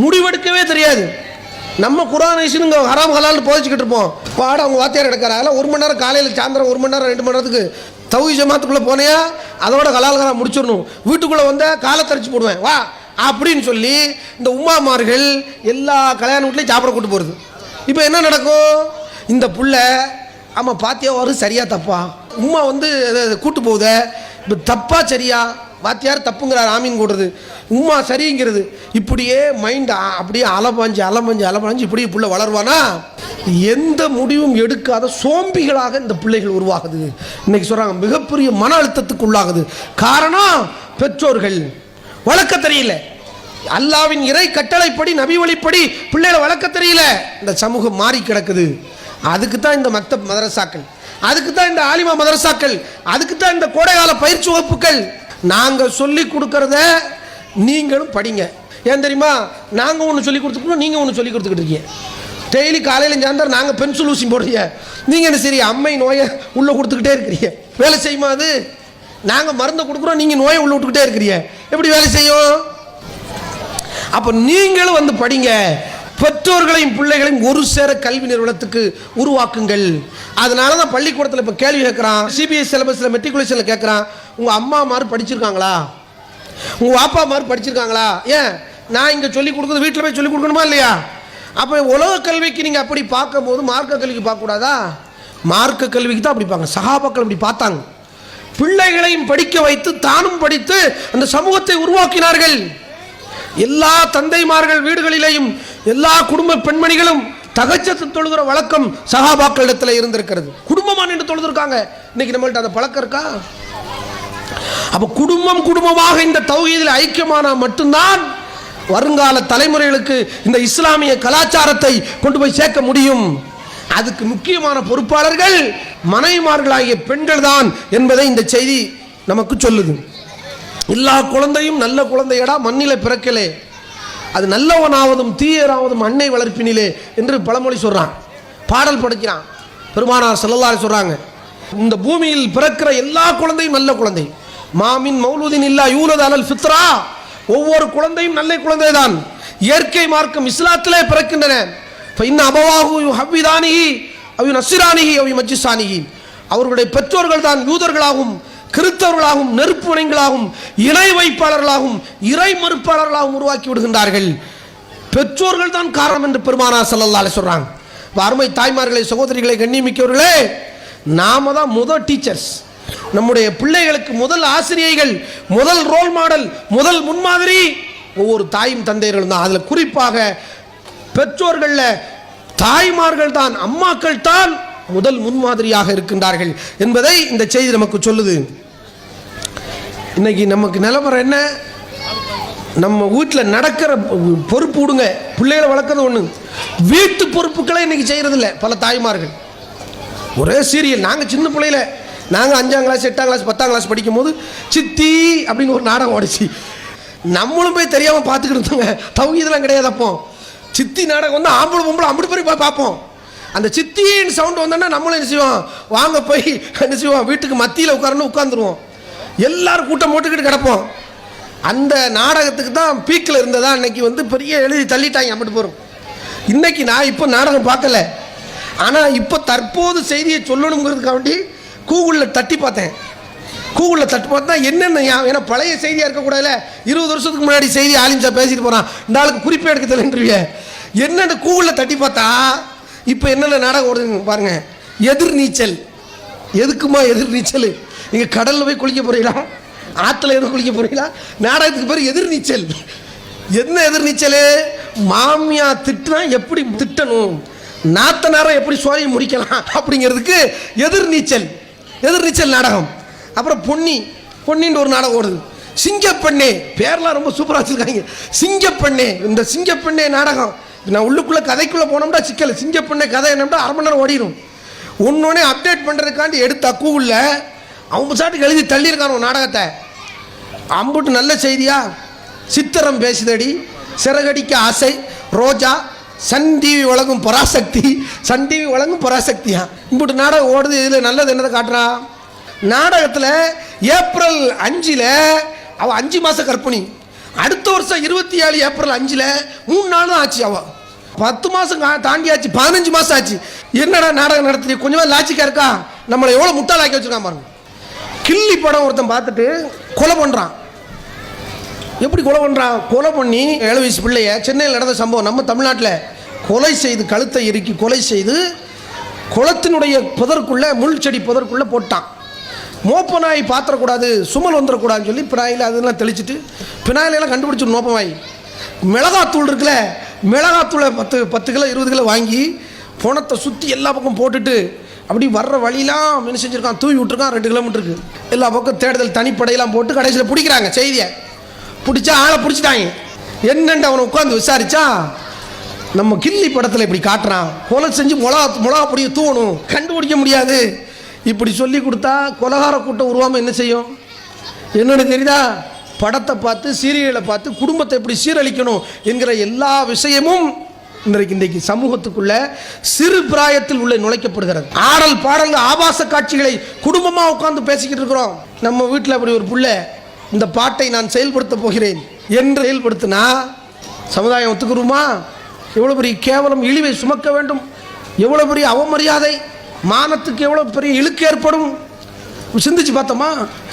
முடிவெடுக்கவே தெரியாது. நம்ம குரான் இங்கே ஹராம் ஹலால்னு போதிச்சுக்கிட்டு இருப்போம். பாடம் அவங்க வாத்தியார் எடுக்கிறார். அதெல்லாம் 1 மணி நேரம் காலையில் சாயந்தரம் 1 மணி நேரம் 2 மணி நேரத்துக்கு தௌஹீத் ஜமாத்துக்குள்ளே போனையா அதோட ஹலால் ஹராம் முடிச்சிடணும். வீட்டுக்குள்ளே வந்தால் காலை தரிச்சு போடுவேன் வா அப்படின்னு சொல்லி இந்த உம்மாமார்கள் எல்லா கல்யாண வீட்லையும் சாப்பிட கூட்டு போகிறது. இப்போ என்ன நடக்கும்? இந்த புள்ள ஆமாம் பாத்தியா வரும், சரியா தப்பா? உம்மா வந்து கூட்டு போகுத, இப்போ தப்பா சரியா? வாத்தியார் தப்புங்கிறார், ஆமீன் கூடுறது, உம்மா சரிங்கிறது. இப்படியே மைண்ட் அப்படியே அலமஞ்சு இப்படி புள்ள வளருவானா? எந்த முடிவும் எடுக்காத சோம்பிகளாக இந்த பிள்ளைகள் உருவாகுது. இன்னைக்கு சொல்றாங்க மிகப்பெரிய மன அழுத்தத்துக்கு உள்ளாகுது. காரணம் பெற்றோர்கள் வளர்க்க தெரியல. அல்லாவின் இறை கட்டளைப்படி நபி வழிப்படி பிள்ளைகளை வளர்க்க தெரியல. இந்த சமூகம் மாறி கிடக்குது. அதுக்கு தான் இந்த மக்தப் மதரசாக்கள், அதுக்கு தான் இந்த ஆலிமா மதரசாக்கள், அதுக்கு தான் இந்த கோடைகால பயிற்சி வகுப்புகள். நாங்கள் சொல்லி கொடுக்கறத நீங்களும் படிங்க. ஏன் தெரியுமா? நாங்கள் ஒன்று சொல்லி கொடுத்துக்கணும், நீங்கள் ஒன்று சொல்லி கொடுத்துக்கிட்டு இருக்கீங்க. டெய்லி காலையில் சாயந்தரம் நாங்கள் பென்சில் ஊசி போடுறீங்க, நீங்கள் என்ன சரி அம்மை நோயை உள்ளே கொடுத்துக்கிட்டே இருக்கிறீங்க. வேலை செய்யுமா அது? நாங்கள் மருந்தை கொடுக்குறோம், நீங்கள் நோயை உள்ளே விட்டுக்கிட்டே இருக்கிறீங்க. எப்படி வேலை செய்யும்? அப்போ நீங்களும் வந்து படிங்க. பெற்றோர்களையும் பிள்ளைகளையும் ஒரு சேர கல்வி நிறுவனத்துக்கு உருவாக்குங்கள். அதனால தான் பள்ளிக்கூடத்தில் இப்போ கேள்வி கேட்குறான், சிபிஎஸ் சிலபஸில் மெட்ரிகுலேஷனில் கேட்குறான், உங்கள் அம்மா மாதிரி படிச்சிருக்காங்களா, உங்கள் அப்பா மாதிரி படிச்சிருக்காங்களா? ஏன் நான் இங்கே சொல்லிக் கொடுக்குறது வீட்டில் போய் சொல்லிக் கொடுக்கணுமா இல்லையா? அப்போ உலக கல்விக்கு நீங்கள் அப்படி பார்க்கும்போது மார்க்க கல்விக்கு பார்க்கக்கூடாதா? மார்க்க கல்விக்கு தான் அப்படி பார்க்க. சகாபாக்கள் அப்படி பார்த்தாங்க. பிள்ளைகளையும் படிக்க வைத்து தானும் படித்து அந்த சமூகத்தை உருவாக்கினார்கள். எல்லா தந்தைமார்கள் வீடுகளிலேயும் எல்லா குடும்ப பெண்மணிகளும் தகஜத்து தொழுகிற வழக்கம் சஹாபாக்களிடத்தில் இருந்திருக்கிறது. குடும்பமா நின்று தொழுதுருக்காங்க. இன்னைக்கு நம்மள்ட்ட அந்த பழக்கம் இருக்கா? அப்ப குடும்பமாக இந்த தௌஹீதில் ஐக்கியமானா மட்டும்தான் வருங்கால தலைமுறைகளுக்கு இந்த இஸ்லாமிய கலாச்சாரத்தை கொண்டு போய் சேர்க்க முடியும். அதுக்கு முக்கியமான பொறுப்பாளர்கள் மனைவிமார்களாகிய பெண்கள் தான் என்பதை இந்த செய்தி நமக்கு சொல்லுது. எல்லா குழந்தையும் நல்ல குழந்தையடா மண்ணில பிறக்கலே, அது நல்லவனாவதும் தீயராவதும் அன்னை வளர்ப்பினிலே என்று பழமொழி சொல்றான், பாடல் படிக்கிறான். பெருமானார் ஸல்லல்லாஹு அலைஹி சொல்றாங்க, இந்த பூமியில் பிறக்கிற எல்லா குழந்தையும் நல்ல குழந்தை. மாமின் மௌலூதின் இல்லா யூலது அலல் ஃபித்ரா, ஒவ்வொரு குழந்தையும் நல்ல குழந்தை தான். இயற்கை மார்க்கம் இஸ்லாத்திலே பிறக்கின்றன. இன்ன அபவாஹு யுஹவ்விதானிஹி அவ் யுனஸ்ஸிரானிஹி அவ் யுமஜ்ஜிசானிஹி, அவர்களுடைய பெற்றோர்கள் தான் யூதர்களாகவும் கிறிஸ்தவர்களாகவும் நெருப்புவனைகளாகவும் இணை வைப்பாளர்களாகவும் இறை மறுப்பாளர்களாகவும் உருவாக்கி விடுகின்றார்கள். பெற்றோர்கள் தான் காரணம் என்று பெருமானார் ஸல்லல்லாஹு அலைஹி சொல்றாங்க. அருமை தாய்மார்களே, சகோதரிகளை, கண்ணியமிக்கவர்களே, நாம தான் முதல் டீச்சர்ஸ். நம்முடைய பிள்ளைகளுக்கு முதல் ஆசிரியர்கள், முதல் ரோல் மாடல், முதல் முன்மாதிரி ஒவ்வொரு தாயும் தந்தையர்கள் தான். அதில் குறிப்பாக பெற்றோர்கள்ல தாய்மார்கள் தான், அம்மாக்கள் தான் முதல் முன்மாதிரியாக இருக்கின்றார்கள் என்பதை இந்த செய்தி நமக்கு சொல்லுது. இன்னைக்கு நமக்கு நிலவரம் என்ன? நம்ம வீட்டில் நடக்கிற பொறுப்பு விடுங்க, பிள்ளைகளை வளர்க்கறது ஒன்று, வீட்டு பொறுப்புகளை இன்னைக்கு செய்யறதில்லை பல தாய்மார்கள். ஒரே சீரியல். நாங்கள் சின்ன பிள்ளையில, நாங்கள் 5ஆம் கிளாஸ் 8ஆம் கிளாஸ் 10ஆம் கிளாஸ் படிக்கும் போது சித்தி அப்படின்னு ஒரு நாடகம் ஓடிச்சு. நம்மளும் போய் தெரியாமல் பார்த்துக்கிட்டு இருந்தோங்க. தௌஹீதெல்லாம் கிடையாது. அப்போ சித்தி நாடகம் வந்து ஆம்பளை பொம்பளை அப்படி போய் பார்ப்போம். அந்த சித்தின்னு சவுண்ட் வந்தோன்னா நம்மளும் என்ன செய்வோம், வாங்க போய் என்ன செய்வோம், வீட்டுக்கு மத்தியில் உட்காந்துருவோம். எல்லாரும் கூட்டம் போட்டுக்கிட்டு கிடப்போம். அந்த நாடகத்துக்கு தான் பீக்கில் இருந்ததா இன்னைக்கு வந்து பெரிய எழுதி தள்ளிட்டாங்க அப்படி போகிறோம். இன்னைக்கு நான் இப்போ நாடகம் பார்க்கல, ஆனால் இப்போ தற்போது செய்தியை சொல்லணுங்கிறதுக்காண்டி கூகுளில் தட்டி பார்த்தேன். கூகுளில் தட்டி பார்த்தா என்னென்ன, ஏன்னா பழைய செய்தியாக இருக்கக்கூடாதுல. 20 வருஷத்துக்கு முன்னாடி செய்தி ஆலிம்சா பேசிட்டு போகிறான், இந்த ஆளுக்கு குறிப்பே எடுக்க தெரியல. என்னென்ன கூகுளில் தட்டி பார்த்தா இப்போ என்னென்ன நாடகம் ஓடுதுங்க பாருங்க. எதிர்நீச்சல். எதுக்குமா எதிர்நீச்சல்? நீங்கள் கடலில் போய் குளிக்க போகிறீங்களா, ஆற்றுல எதுவும் குளிக்க போகிறீங்களா? நாடகத்துக்கு பேர் எதிர்நீச்சல். என்ன எதிர்நீச்சல்? மாமியா திட்டினா எப்படி திட்டணும், நாத்தனாரை எப்படி சோழி முடிக்கலாம் அப்படிங்கிறதுக்கு எதிர்நீச்சல். எதிர்நீச்சல் நாடகம். அப்புறம் பொன்னின்னு ஒரு நாடகம் ஓடுது. சிங்கப்பெண்ணே, பேர்லாம் ரொம்ப சூப்பராக வச்சுருக்காங்க. சிங்கப்பெண்ணே, இந்த சிங்கப்பெண்ணே நாடகம் நான் உள்ளுக்குள்ளே கதைக்குள்ளே போனோம்னா சிக்கல். சிங்கப்பெண்ணே கதை என்னம்னா அரை மணி நேரம் ஓடிடும். ஒன்னொன்னே அப்டேட் பண்ணுறதுக்காண்டி எடுத்த கூகுளில் அவங்க சாட்டுக்கு எழுதி தள்ளியிருக்கான ஒரு நாடகத்தை. அம்புட்டு நல்ல செய்தியா? சித்திரம் பேசுதடி, சிறகடிக்க ஆசை, ரோஜா, சன் டிவி வழங்கும் பராசக்தி. சன் டிவி வழங்கும் பராசக்தியா? இம்புட்டு நாடகம் ஓடுது. இதில் நல்லது என்னதை காட்டுறா? நாடகத்தில் ஏப்ரல் 5 அவள் 5 மாத கர்ப்பிணி. அடுத்த வருஷம் 27 ஏப்ரல் 5 3 நாளும் ஆச்சு. அவள் 10 மாதம் தாண்டி ஆச்சு, 15 மாதம் ஆச்சு. என்னடா நாடகம் நடத்தி கொஞ்சமாக லாஜிக்காக இருக்கா? நம்மளை எவ்வளோ முட்டாளாக்கி வச்சுருக்கான் பாருங்க. கில்லி படம் ஒருத்தன் பார்த்துட்டு கொலை பண்ணுறான். எப்படி கொலை பண்ணுறான்? கொலை பண்ணி 7 வயசு பிள்ளைய, சென்னையில் நடந்த சம்பவம், நம்ம தமிழ்நாட்டில் கொலை செய்து, கழுத்தை இறுக்கி கொலை செய்து குளத்தினுடைய புதற்குள்ளே, முள் செடி புதற்குள்ளே போட்டான். மோப்பநாய் பாத்திரக்கூடாது, சுமல் வந்துடக்கூடாதுன்னு சொல்லி பினாயில் அதெல்லாம் தெளிச்சுட்டு, பினாயிலெல்லாம் கண்டுபிடிச்சிடும் மோப்பமாய். மிளகாத்தூள் இருக்குல்ல, மிளகாத்தூளை 10 கிலோ 20 கிலோ வாங்கி பணத்தை சுற்றி எல்லா பக்கம் போட்டுட்டு அப்படி வர்ற வழியெல்லாம் என்ன செஞ்சுருக்கான், தூவி விட்டுருக்கான். 2 கிலோமீட்டருக்கு எல்லா பக்கம் தேடுதல் தனிப்படையெல்லாம் போட்டு கடைசியில் பிடிக்கிறாங்க. செய்தியை பிடிச்சா ஆளை பிடிச்சிட்டாங்க. என்னென்று அவனை உட்காந்து விசாரிச்சா, நம்ம கில்லி படத்தில் இப்படி காட்டுறான், கொலை செஞ்சு மிளகா பொடியை தூவணும், கண்டுபிடிக்க முடியாது. இப்படி சொல்லி கொடுத்தா கொலகார கூட்டம் உருவாமல் என்ன செய்யும்? என்னென்னு தெரியுதா? படத்தை பார்த்து, சீரியலை பார்த்து குடும்பத்தை எப்படி சீரழிக்கணும் என்கிற எல்லா விஷயமும் இன்றைக்கு சமூகத்துக்குள்ள சிறு பிராயத்தில் உள்ள நுழைக்கப்படுகிறது. ஆடல் பாடல் ஆபாச காட்சிகளை குடும்பமாக உட்கார்ந்து பேசிக்கிட்டு இருக்கிறோம். நம்ம வீட்டில் அப்படி ஒரு புள்ள இந்த பாட்டை நான் செயல்படுத்த போகிறேன் என்று செயல்படுத்தினா சமுதாயம் ஒத்துக்குருமா? எவ்வளோ பெரிய கேவலம், இழிவை சுமக்க வேண்டும், எவ்வளோ பெரிய அவமரியாதை, மானத்துக்கு எவ்வளோ பெரிய இழுக்கு ஏற்படும். சிந்திச்சு பார்த்தோமா?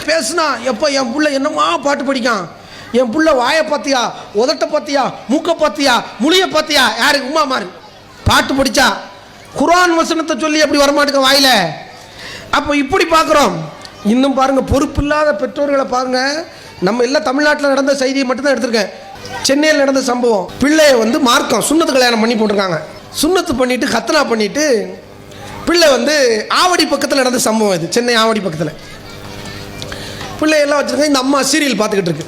பேசுனா எப்போ என் புள்ள என்னமா பாட்டு படிக்கான், என் புள்ள வாயை பார்த்தியா, உதட்ட பார்த்தியா, மூக்க பார்த்தியா, முழிய பார்த்தியா, யாருக்கு உமா மாறு பாட்டு படித்தா குர்ஆன் வசனத்தை சொல்லி எப்படி வரமாட்டுக்க வாயில. அப்போ இப்படி பார்க்குறோம். இன்னும் பாருங்கள், பொறுப்பில்லாத பெற்றோர்களை பாருங்கள். நம்ம எல்லாம் தமிழ்நாட்டில் நடந்த செய்தியை மட்டும்தான் எடுத்திருக்கேன். சென்னையில் நடந்த சம்பவம், பிள்ளையை வந்து மார்க்கம் சுண்ணத்து கல்யாணம் பண்ணி போட்டிருக்காங்க. சுண்ணத்து பண்ணிவிட்டு கத்தனா பண்ணிவிட்டு பிள்ளை வந்து ஆவடி பக்கத்தில் நடந்த சம்பவம் இது. சென்னை ஆவடி பக்கத்தில் பிள்ளையெல்லாம் வச்சுருக்காங்க. இந்த அம்மா சீரியல் பார்த்துக்கிட்டு இருக்கு.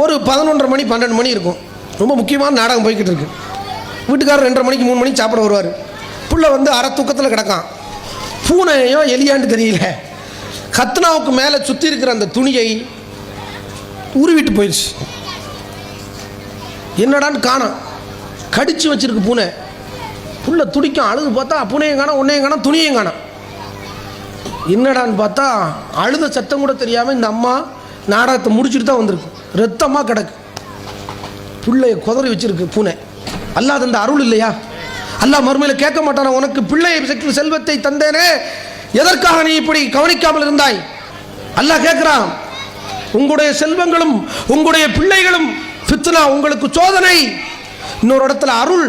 ஒரு 11:30 மணி 12 மணி இருக்கும். ரொம்ப முக்கியமான நாடகம் போய்கிட்டு இருக்கு. வீட்டுக்காரர் 2:30 மணிக்கு 3 மணிக்கு சாப்பிட வருவார். பிள்ளை வந்து அரை தூக்கத்தில் கிடக்கான். பூனையோ எலியான்னு தெரியல, கத்னாவுக்கு மேலே சுற்றி இருக்கிற அந்த துணியை உருவிட்டு போயிடுச்சு. என்னடான்னு காணோம், கடிச்சு வச்சிருக்கு பூனை. புள்ள துடிக்கும், அழுது பார்த்தா பூனையும் காணோம், உன்னையும் காணோம், துணியையும் காணோம். என்னடான்னு பார்த்தா அழுத சத்தம் கூட தெரியாமல் இந்த அம்மா நாடகத்தை முடிச்சுட்டு தான் வந்திருக்கு. ரத்தமாக கிடக்கு. பிள்ளைய குதறி வச்சிருக்கு பூனை. அல்லாஹ் தந்த அருள் இல்லையா? அல்லாஹ் மறுமையில் கேட்க மாட்டானா, உனக்கு பிள்ளையை செல்வத்தை தந்தேனே, எதற்காக நீ இப்படி கவனிக்காமல் இருந்தாய்? அல்லாஹ் கேட்கிறான். உங்களுடைய செல்வங்களும் உங்களுடைய பிள்ளைகளும் ஃபித்னா, உங்களுக்கு சோதனை. இன்னொரு இடத்துல அருள்,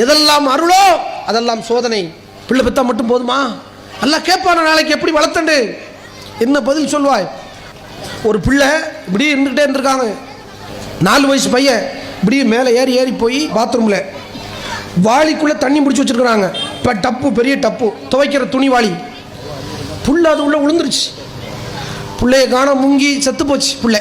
எதெல்லாம் அருளோ அதெல்லாம் சோதனை. பிள்ளை பெற்றா மட்டும் போதுமா? அல்லாஹ் கேட்பான, நாளைக்கு எப்படி வளர்த்தண்டு என்ன பதில் சொல்வாய்? ஒரு பிள்ளை இப்படி இருந்துக்கிட்டே இருந்திருக்காங்க. 4 வயசு பையன் இப்படி மேலே ஏறி போய் பாத்ரூமில் வாளிக்குள்ளே தண்ணி பிடிச்சி வச்சுருக்குறாங்க. இப்போ டப்பு, பெரிய டப்பு, துவைக்கிற துணி வாளி. புள்ள அது உள்ளே விழுந்துருச்சு. பிள்ளைய காண முங்கி செத்து போச்சு பிள்ளை.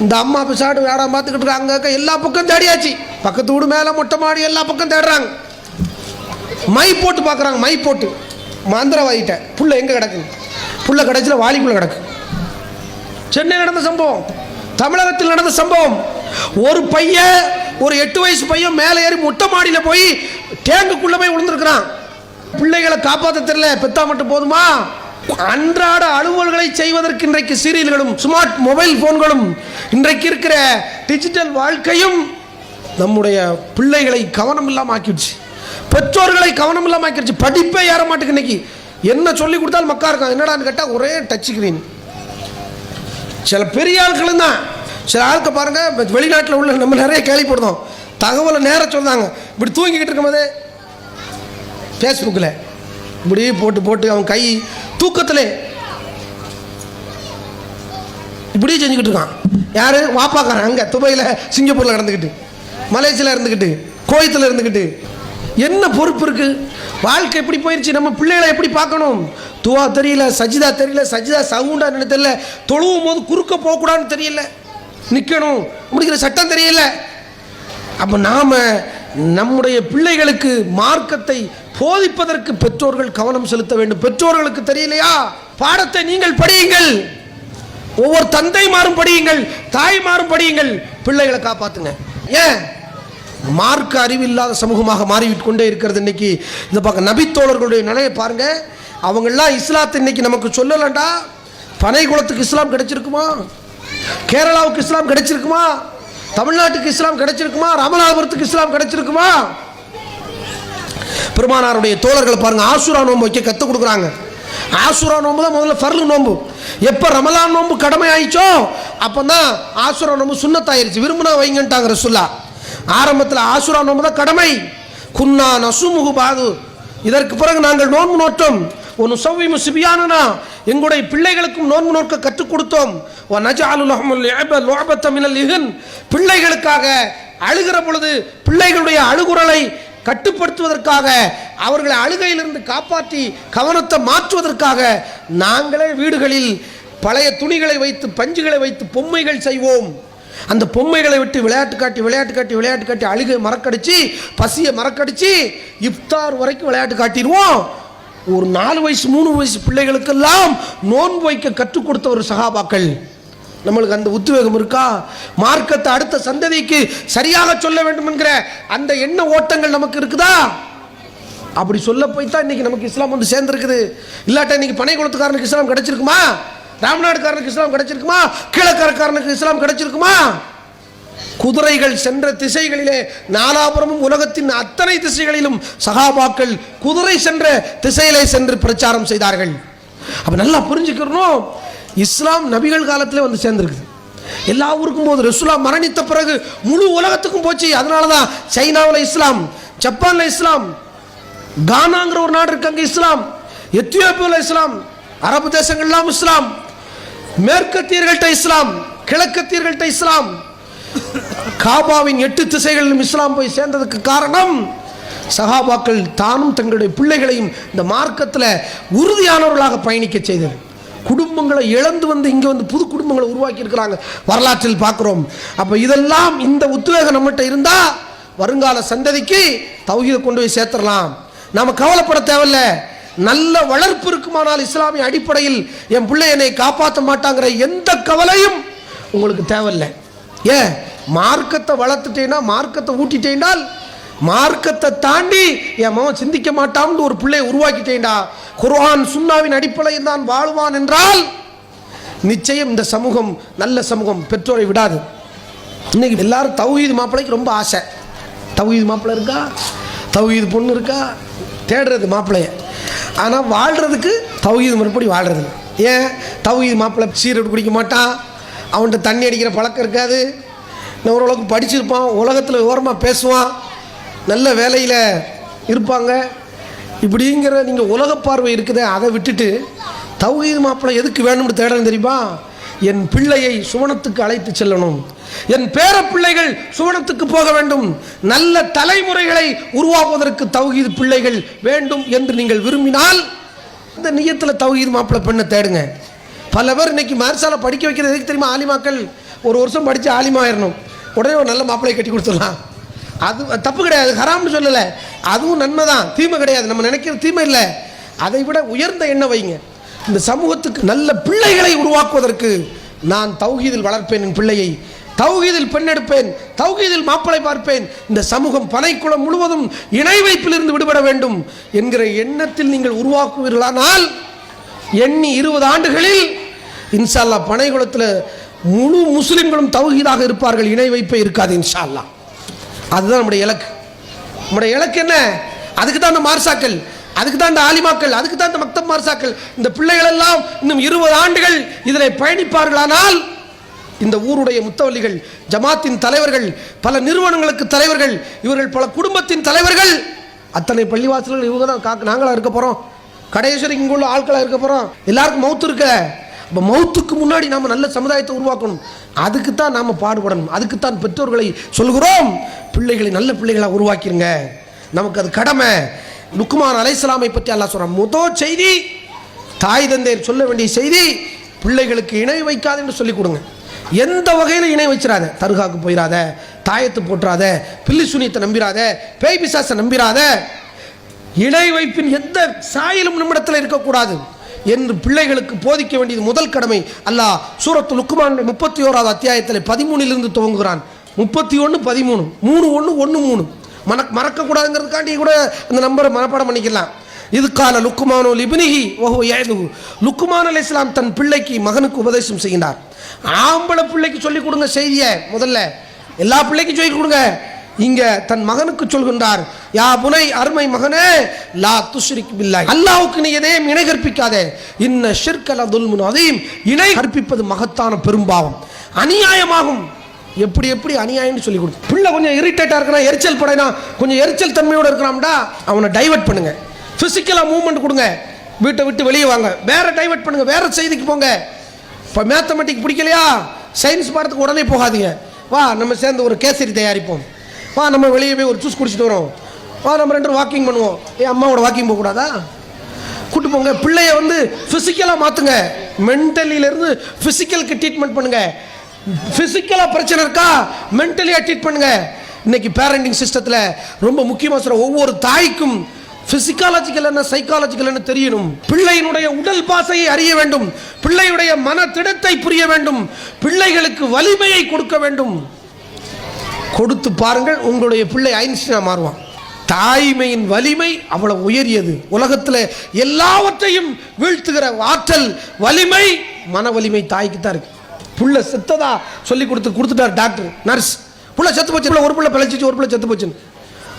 இந்த அம்மா பிசாடு வேடாம் பார்த்துக்கிட்டு இருக்காங்க. அங்கே எல்லா பக்கம் தேடியாச்சு. பக்கத்து வீடு, மேலே மொட்டை மாடி, எல்லா பக்கம் தேடுறாங்க. மை போட்டு பார்க்குறாங்க. மை போட்டு மந்திரவாதிட்ட புள்ள எங்கே கிடக்கு? புள்ள கடைசியில் வாளிக்குள்ளே கிடக்கு. சென்னை நடந்த சம்பவம், தமிழகத்தில் நடந்த சம்பவம். ஒரு பையன், ஒரு 8 வயசு பையன் மேலே ஏறி மொட்டை மாடியில் போய் டேங்குக்குள்ளே போய் விழுந்திருக்கிறான். பிள்ளைகளை காப்பாற்ற தெரியல, பெத்தா மட்டும் போதுமா? அன்றாட அலுவல்களை செய்வதற்கு இன்றைக்கு சீரியல்களும் ஸ்மார்ட் மொபைல் போன்களும் இன்றைக்கு இருக்கிற டிஜிட்டல் வாழ்க்கையும் நம்முடைய பிள்ளைகளை கவனம் இல்லாமல் ஆக்கிடுச்சு. பெற்றோர்களை கவனம் இல்லாமல் ஆக்கிடுச்சு. படிப்பே ஏற மாட்டேங்குது. இன்னைக்கு என்ன சொல்லி கொடுத்தாலும் மக்கா இருக்கான். என்னடான்னு கேட்டால் ஒரே டச் ஸ்கிரீன். சில பெரிய ஆட்களும் தான். சில ஆட்கள் பாருங்க, வெளிநாட்டில் உள்ள நம்ம நிறைய கேள்விப்படுறோம். தகவலை நேரம் சொன்னாங்க. இப்படி தூங்கிக்கிட்டு இருக்கும்போதே ஃபேஸ்புக்கில் இப்படி போட்டு அவன் கை தூக்கத்தில் இப்படி இப்படியே செஞ்சுக்கிட்டு இருக்கான். யாரு? வாப்பாக்காரன். அங்கே துபாயில், சிங்கப்பூரில் நடந்துக்கிட்டு, மலேசியாவில் இருந்துக்கிட்டு, கோயத்தில் இருந்துக்கிட்டு. என்ன பொறுப்பு இருக்கு? வாழ்க்கை எப்படி போயிடுச்சு? நம்ம பிள்ளைகளை எப்படி பார்க்கணும்? துவா தெரியல, சஜிதா தெரியல, சஜிதா சவுண்டா என்ன தெரியல, தொழுவும் போது குறுக்க போகக்கூடாதுன்னு தெரியல, நிற்கணும் முடிக்கிற சட்டம் தெரியல. அப்போ நாம் நம்முடைய பிள்ளைகளுக்கு மார்க்கத்தை போதிப்பதற்கு பெற்றோர்கள் கவனம் செலுத்த வேண்டும். பெற்றோர்களுக்கு தெரியலையா? பாடத்தை நீங்கள் படியுங்கள், ஒவ்வொரு தந்தைமாரும் படியுங்கள், தாய்மாரும் படியுங்கள், பிள்ளைகளை காப்பாற்றுங்க. ஏன்? மார்க்க அறிவில்லாத சமூகமாக மாறிவிட்டு கொண்டே இருக்கிறது இன்னைக்கு. இந்த பக்கம் நபித்தோழர்களுடைய நிலையை பாருங்க. அவங்கெல்லாம் இஸ்லாத்தை இன்னைக்கு நமக்கு சொல்லலண்டா, பனைகுளத்துக்கு இஸ்லாம் கிடைச்சிருக்குமா? கேரளாவுக்கு இஸ்லாம் கிடைச்சிருக்குமா? தமிழ்நாட்டுக்கு இஸ்லாம் கிடைச்சிருக்குமா? ராமநாதபுரத்துக்கு இஸ்லாம் கிடைச்சிருக்குமா? பெருமானாருடைய தோழர்களை பாருங்க, ஆசுரா நோன்பு வைக்க கற்றுக் கொடுக்குறாங்க. ஆசுரா நோன்பு தான் முதல்ல ஃபர்லு நோன்பு. எப்போ ரமலான் நோன்பு கடமை ஆயிடுச்சோ அப்போ தான் ஆசுரா நோன்பு சுன்னத்தாயிருச்சு. விரும்பினா வைங்கன்ட்டாங்க ரசூல்லா. ஆரம்பத்தில் ஆசுரா நோன்பு தான் கடமை. குன்னா நசுமுகு பாது, இதற்கு பிறகு நாங்கள் நோன்பு நோட்டோம். ஒன்று சௌவி முசிபியானா, எங்களுடைய பிள்ளைகளுக்கும் நோன்பு நோக்க கற்றுக் கொடுத்தோம். பிள்ளைகளுக்காக அழுகிற பொழுது பிள்ளைகளுடைய அழுகுரலை கட்டுப்படுத்துவதற்காக, அவர்களை அழுகையிலிருந்து காப்பாற்றி கவனத்தை மாற்றுவதற்காக நாங்களே வீடுகளில் பழைய துணிகளை வைத்து, பஞ்சுகளை வைத்து பொம்மைகள் செய்வோம். அந்த பொம்மைகளை விட்டு விளையாட்டு காட்டி அழுகை மறக்கடிச்சு, பசியை மறக்கடிச்சு இஃப்தார் வரைக்கும் விளையாட்டு காட்டிடுவோம். ஒரு 4 வயசு 3 வயசு பிள்ளைகளுக்கெல்லாம் நோன்பு வைக்க கற்றுக் கொடுத்த ஒரு சகாபாக்கள். நம்மளுக்கு அந்த உத்வேகம் இருக்கா? மார்க்கத்தை அடுத்த சந்ததிக்கு சரியாக சொல்ல வேண்டும் என்கிற அந்த எண்ண ஓட்டங்கள் நமக்கு இருக்குதா? அப்படி சொல்ல போய் தான் இன்னைக்கு நமக்கு இஸ்லாம் வந்து சேர்ந்துருக்குது. இல்லாட்டா இன்னைக்கு பனைகுளத்துக்காரனுக்கு இஸ்லாம் கிடைச்சிருக்குமா? ராமநாடுக்காரனுக்கு இஸ்லாம் கிடைச்சிருக்குமா? கீழக்கரக்காரனுக்கு இஸ்லாம் கிடைச்சிருக்குமா? குதிரைகள் சென்ற திசைகளிலே, நாலாபுரமும் உலகத்தின் அத்தனை திசைகளிலும் சகாபாக்கள் குதிரை சென்ற திசையிலே சென்று பிரச்சாரம் செய்தார்கள். அப்ப நல்லா புரிஞ்சுக்கிறோம், இஸ்லாம் நபிகள் காலத்திலே வந்து சேர்ந்திருக்குது. எல்லா ஊருக்கும் போது ரசூலா மரணித்த பிறகு முழு உலகத்துக்கும் போச்சு. அதனாலதான் சைனாவில் இஸ்லாம், ஜப்பான்ல இஸ்லாம், கானாங்கிற ஒரு நாடு இருக்கு அங்க இஸ்லாம், எத்தியோப்பியாவில் இஸ்லாம், அரபு தேசங்கள்லாம் இஸ்லாம், மேற்கத்தியர்கள்ட்ட இஸ்லாம், கிழக்கத்தியர்கள்ட்ட இஸ்லாம், காபாவின் 8 திசைகளிலும் இஸ்லாம் போய் சேர்ந்ததுக்கு காரணம் சஹாபாக்கள் தானும் தங்களுடைய பிள்ளைகளையும் இந்த மார்க்கத்தில் உறுதியானவர்களாக பயணிக்க செய்தது. குடும்பங்களை இழந்து வந்து இங்கே வந்து புது குடும்பங்களை உருவாக்கி இருக்கிறாங்க, வரலாற்றில் பார்க்குறோம். அப்போ இதெல்லாம் இந்த உத்வேகம் நம்மகிட்ட இருந்தால் வருங்கால சந்ததிக்கு தௌஹீதை கொண்டு போய் சேர்த்துடலாம். நாம் கவலைப்பட தேவையில்ல. நல்ல வளர்ப்பு இருக்குமானால் இஸ்லாமிய அடிப்படையில் என் பிள்ளை என்னை காப்பாற்ற மாட்டாங்கிற எந்த கவலையும் உங்களுக்கு தேவையில்லை. ஏன்? மார்க்கத்தை வளர்த்துட்டேன்னா, மார்க்கத்தை ஊட்டிட்டேன்டால், மார்க்கத்தை தாண்டி என் மகன் சிந்திக்க மாட்டான்னு ஒரு பிள்ளையை உருவாக்கிட்டேன்டா, குர்ஆன் சுன்னாவின் அடிப்படையில் தான் வாழ்வான் என்றால் நிச்சயம் இந்த சமூகம் நல்ல சமூகம், பெற்றோரை விடாது. இன்னைக்கு எல்லாரும் தௌஹீது மாப்பிள்ளைக்கு ரொம்ப ஆசை. தௌஹீது மாப்பிள்ளை இருக்கா, தௌஹீது பொண்ணு இருக்கா, தேடுறது மாப்பிள்ளைய. ஆனால் வாழ்கிறதுக்கு தௌஹீது மறுபடி வாழ்கிறது. ஏன்? தௌஹீது மாப்பிள்ளை சீரட் குடிக்க மாட்டான், அவன்கிட்ட தண்ணி அடிக்கிற பழக்கம் இருக்காது, ஓரளவுக்கு படிச்சிருப்பான், உலகத்தில் விவரமாக பேசுவான், நல்ல வேலையில் இருப்பாங்க. இப்படிங்கிற நீங்கள் உலக பார்வை இருக்குதே, அதை விட்டுட்டு தௌஹீது மாப்பிள்ளை எதுக்கு வேணும்னு தேடணும் தெரியுமா? என் பிள்ளையை சுவனத்துக்கு அழைத்து செல்லணும், என் பேர பிள்ளைகள் சுவனத்துக்கு போக வேண்டும், நல்ல தலைமுறைகளை உருவாக்குவதற்கு தௌஹீது பிள்ளைகள் வேண்டும் என்று நீங்கள் விரும்பினால் இந்த நியத்தில் தௌஹீது மாப்பிள்ளை பெண்ணை தேடுங்க. பல பேர் இன்னைக்கு மதரசால படிக்க வைக்கிறது எதுக்கு தெரியுமா? ஆலிமாக்கள் 1 வருஷம் படித்து ஆலிமா ஆயிடணும், உடனே ஒரு நல்ல மாப்பிள்ளையை கட்டி கொடுத்துடலாம். அது தப்பு கிடையாது, ஹராம்னு சொல்லலை, அதுவும் நன்மை தான், தீமை கிடையாது. நம்ம நினைக்கிற தீமை இல்லை, அதை விட உயர்ந்த எண்ணம் வைங்க. இந்த சமூகத்துக்கு நல்ல பிள்ளைகளை உருவாக்குவதற்கு நான் தௌஹீதில் வளர்ப்பேன், என் பிள்ளையை தௌஹீதில் பெண்ணெடுப்பேன், தௌஹீதில் மாப்பிளை பார்ப்பேன், இந்த சமூகம் பனைக்குளம் முழுவதும் இணை வைப்பிலிருந்து விடுபட வேண்டும் என்கிற எண்ணத்தில் நீங்கள் உருவாக்குவீர்களானால் எண்ணி 20 ஆண்டுகளில் இன்ஷா அல்லாஹ் பனைக்குளத்தில் முழு முஸ்லிம்களும் தௌஹீதாக இருப்பார்கள், இணை வைப்பே இருக்காது இன்ஷா அல்லாஹ். அதுதான் நம்முடைய இலக்கு. நம்முடைய இலக்கு என்ன? அதுக்கு தான் இந்த மார்சாக்கள், அதுக்கு தான் இந்த ஆலிமாக்கள், அதுக்கு தான் இந்த மக்தப் மார்சாக்கள். இந்த பிள்ளைகள் எல்லாம் இன்னும் 20 ஆண்டுகள் இதில் பயணிப்பார்களானால் இந்த ஊருடைய முத்தவல்லிகள், ஜமாத்தின் தலைவர்கள், பல நிறுவனங்களுக்கு தலைவர்கள், இவர்கள் பல குடும்பத்தின் தலைவர்கள், அத்தனை பள்ளிவாசல்கள் இவங்க தான் நாங்களாக இருக்க போகிறோம், கடைசி இங்கே உள்ள ஆட்களாக இருக்க போகிறோம். எல்லாருக்கும் மௌத்து இருக்க, இப்போ மௌத்துக்கு முன்னாடி நாம் நல்ல சமுதாயத்தை உருவாக்கணும். அதுக்கு தான் நாம் பாடுபடணும். அதுக்கு தான் பெற்றோர்களை சொல்கிறோம், பிள்ளைகளை நல்ல பிள்ளைகளாக உருவாக்கிருங்க, நமக்கு அது கடமை. லுக்மான் அலைஹிஸ்ஸலாமை பற்றி அல்லாஹ் சொல்கிறான். முதல் செய்தி, தாய் தந்தையர் சொல்ல வேண்டிய செய்தி, பிள்ளைகளுக்கு இணை வைக்காது என்று சொல்லிக் கொடுங்க. எந்த வகையில் இணை வச்சிடாத, தர்காவுக்கு போயிடாத, தாயத்து போட்டுறாத, பில்லி சுனியத்தை நம்பிராத, பேய் பிசாசை நம்பிராத, இணை வைப்பின் எந்த சாயலும் நம்மிடத்தில் இருக்கக்கூடாது என்று பிள்ளைகளுக்கு போதிக்க வேண்டியது முதல் கடமை. அல்லாஹ் சூரத்து லுக்மான் 31வது அத்தியாயத்தில் 13 துவங்குகிறான். 31, 13, 3:1, 1:3 மறக்கக்கூடாதுங்கிறதுக்காண்டி கூட அந்த நம்பரை மனப்பாடம் பண்ணிக்கலாம். இது கால லுக்மானு லிப்னிஹி வஹுவ யஅதுஹு. லுக்மான் அலைஹிஸ்ஸலாம் தன் பிள்ளைக்கு மகனுக்கு உபதேசம் செய்கிறார். ஆம்பளை பிள்ளைக்கு சொல்லிக் கொடுங்க செய்தியை, முதல்ல எல்லா பிள்ளைக்கும் சொல்லிக் கொடுங்க. இங்க தன் மகனுக்கு சொல்கின்றார், யா புனை, அருமை மகனே, லா துஷ்ரிக் பில்லாஹ், அல்லாஹ்வுக்கு நீ எதையும் இணை கற்பிக்காதே, இன்ன ஷிர்க லதுல்முன் அதீம், இணை கற்பிப்பது மகத்தான பெரும்பாவம், அநியாயமாகும். எப்படி எப்படி அநியாயம்னு சொல்லி கொடுத்து, பிள்ளை கொஞ்சம் இரிட்டேட்டா இருக்கிறா, எரிச்சல் படைனா, கொஞ்சம் எரிச்சல் தன்மையோட இருக்கிறான்டா, அவனை டைவர்ட் பண்ணுங்க. பிசிக்கலா மூவ்மெண்ட் கொடுங்க, வீட்டை விட்டு வெளியே வாங்க, வேற டைவர்ட் பண்ணுங்க, வேற செய்திக்கு போங்க. இப்போ மேத்தமெட்டிக் பிடிக்கலையா, சயின்ஸ் பாடத்துக்கு உடனே போகாதீங்க. வா நம்ம சேர்ந்து ஒரு கேசரி தயாரிப்போம், வா நம்ம வெளியே போய் ஒரு ஜூஸ் குடிச்சிட்டு வரோம், வா நம்ம 2 பேரும் வாக்கிங் பண்ணுவோம். அம்மாவோட வாக்கிங் போகக்கூடாதா? கூட்டு போங்க. பிள்ளைய வந்து ஃபிசிக்கலாக மாற்றுங்க, மென்டலியிலேருந்து ஃபிசிக்கலுக்கு ட்ரீட்மெண்ட் பண்ணுங்க. ஃபிசிக்கலாக பிரச்சனை இருக்கா, மென்டலியாக ட்ரீட் பண்ணுங்க. இன்னைக்கு பேரண்டிங் சிஸ்டத்தில் ரொம்ப முக்கியமாக சொல்கிற, ஒவ்வொரு தாய்க்கும் பிசிக்காலஜிக்கல் என்ன சைக்காலஜிக்கல் என்ன தெரியணும். பிள்ளையினுடைய உடல் பாசையை அறிய வேண்டும், பிள்ளையுடைய மன திடத்தை புரிய வேண்டும், பிள்ளைகளுக்கு வலிமையை கொடுக்க வேண்டும். கொடுத்து பாருங்கள், உங்களுடைய பிள்ளை ஐன்ஸ்டீனா மாறுவான். தாய்மையின் வலிமை அவ்வளவு உயரியது. உலகத்தில் எல்லாவற்றையும் வீழ்த்துகிற ஆற்றல், வலிமை, மன வலிமை தாய்க்கு தான் இருக்கு. புள்ள செத்ததா சொல்லி கொடுத்துட்டார் டாக்டர், நர்ஸ். புள்ள செத்து போச்சு, ஒரு புள்ள பிழைச்சிச்சு, ஒரு புள்ள செத்து போச்சுன்னு.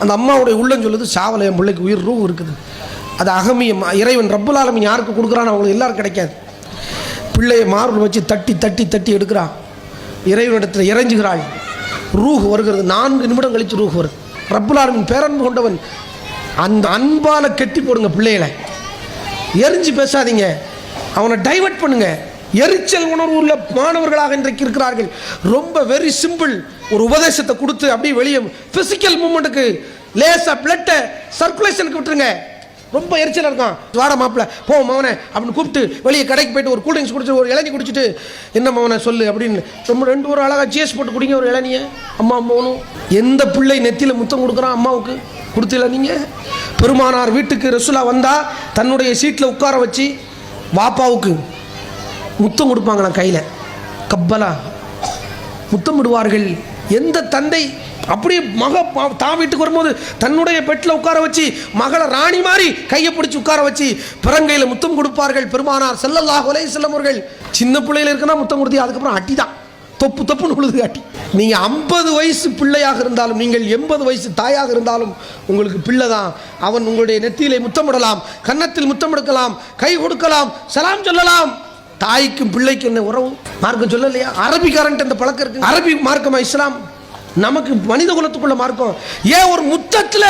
அந்த அம்மாவுடைய உள்ளம் சொல்லுது, சாவலை, என் பிள்ளைக்கு உயிர் ரூ இருக்குது. அது அகமியம், இறைவன் ரப்புல் ஆலமீன் யாருக்கு கொடுக்குறான்னு அவங்களுக்கு எல்லாரும் கிடைக்காது. பிள்ளையை மார்பில் வச்சு தட்டி தட்டி தட்டி எடுக்கிறான், இறைவனிடத்தில் இறைஞ்சுகிறாள், ரூஹ் வருகிறது. 4 நிமிடம் கழித்து ரூஹ் வருது. ரப்புல் ஆலமீன் பேரன்பு கொண்டவன். அந்த அன்பால கெட்டி போடுங்க பிள்ளைகளை, எரிஞ்சு பேசாதீங்க, அவனை டைவர்ட் பண்ணுங்க. எரிச்சல் உணர்வு உள்ள மாணவர்களாக இன்றைக்கு இருக்கிறார்கள். ரொம்ப வெரி சிம்பிள், ஒரு உபதேசத்தை கொடுத்து அப்படியே வெளியே பிசிக்கல் மூவ்மெண்ட்டுக்கு, லேசா பிளட்டை சர்க்குலேஷனுக்கு விட்டுருங்க. ரொம்ப எரிச்சலாக இருக்கான், வாட மாப்பிள்ள போ மவனை அப்படின்னு கூப்பிட்டு வெளியே கடைக்கு போயிட்டு ஒரு கூல்ட்ரிங்க்ஸ் குடிச்சிட்டு, ஒரு இளநீ குடிச்சிட்டு, என்ன மவனை சொல்லு அப்படின்னு ரொம்ப 2 ஒரு அழகாக ஜிஎஸ் போட்டு குடிங்க ஒரு இளநியை. அம்மா அம்மாவனும் எந்த பிள்ளை நெத்தியில் முத்தம் கொடுக்குறான் அம்மாவுக்கு கொடுத்துல நீங்கள்? பெருமானார் வீட்டுக்கு ரசூலா வந்தால் தன்னுடைய சீட்டில் உட்கார வச்சு வாப்பாவுக்கு முத்தம் கொடுப்பாங்களாம், கையில் கப்பலா முத்தம் விடுவார்கள். எந்த தந்தை அப்படியே தான் வீட்டுக்கு வரும்போது தன்னுடைய பெட்டில் உட்கார வச்சு மகளை ராணி மாதிரி கையை பிடிச்சி உட்கார வச்சு பிறங்கையில் முத்தம் கொடுப்பார்கள் பெருமானார் ஸல்லல்லாஹு அலைஹி வஸல்லம் அவர்கள். சின்ன பிள்ளையில இருக்குன்னா முத்தம் கொடுத்து அதுக்கப்புறம் அட்டி தான், தொப்பு தொப்புன்னு உழுது அட்டி. நீங்கள் 50 வயசு பிள்ளையாக இருந்தாலும், நீங்கள் 80 வயசு தாயாக இருந்தாலும் உங்களுக்கு பிள்ளை தான். அவன் உங்களுடைய நெத்தியிலே முத்தமிடலாம், கன்னத்தில் முத்தமிடுக்கலாம், கை கொடுக்கலாம், சலாம் சொல்லலாம். தாய்க்கும் பிள்ளைக்கு என்ன உறவு மார்க்கம் சொல்லலையா? அரபிக்காரன்ட்டு அந்த பழக்கம் இருக்கு. அரபி மார்க்கமா இஸ்லாம்? நமக்கு மனித குலத்துக்குள்ள மார்க்கம். ஏன் ஒரு முத்தத்தில்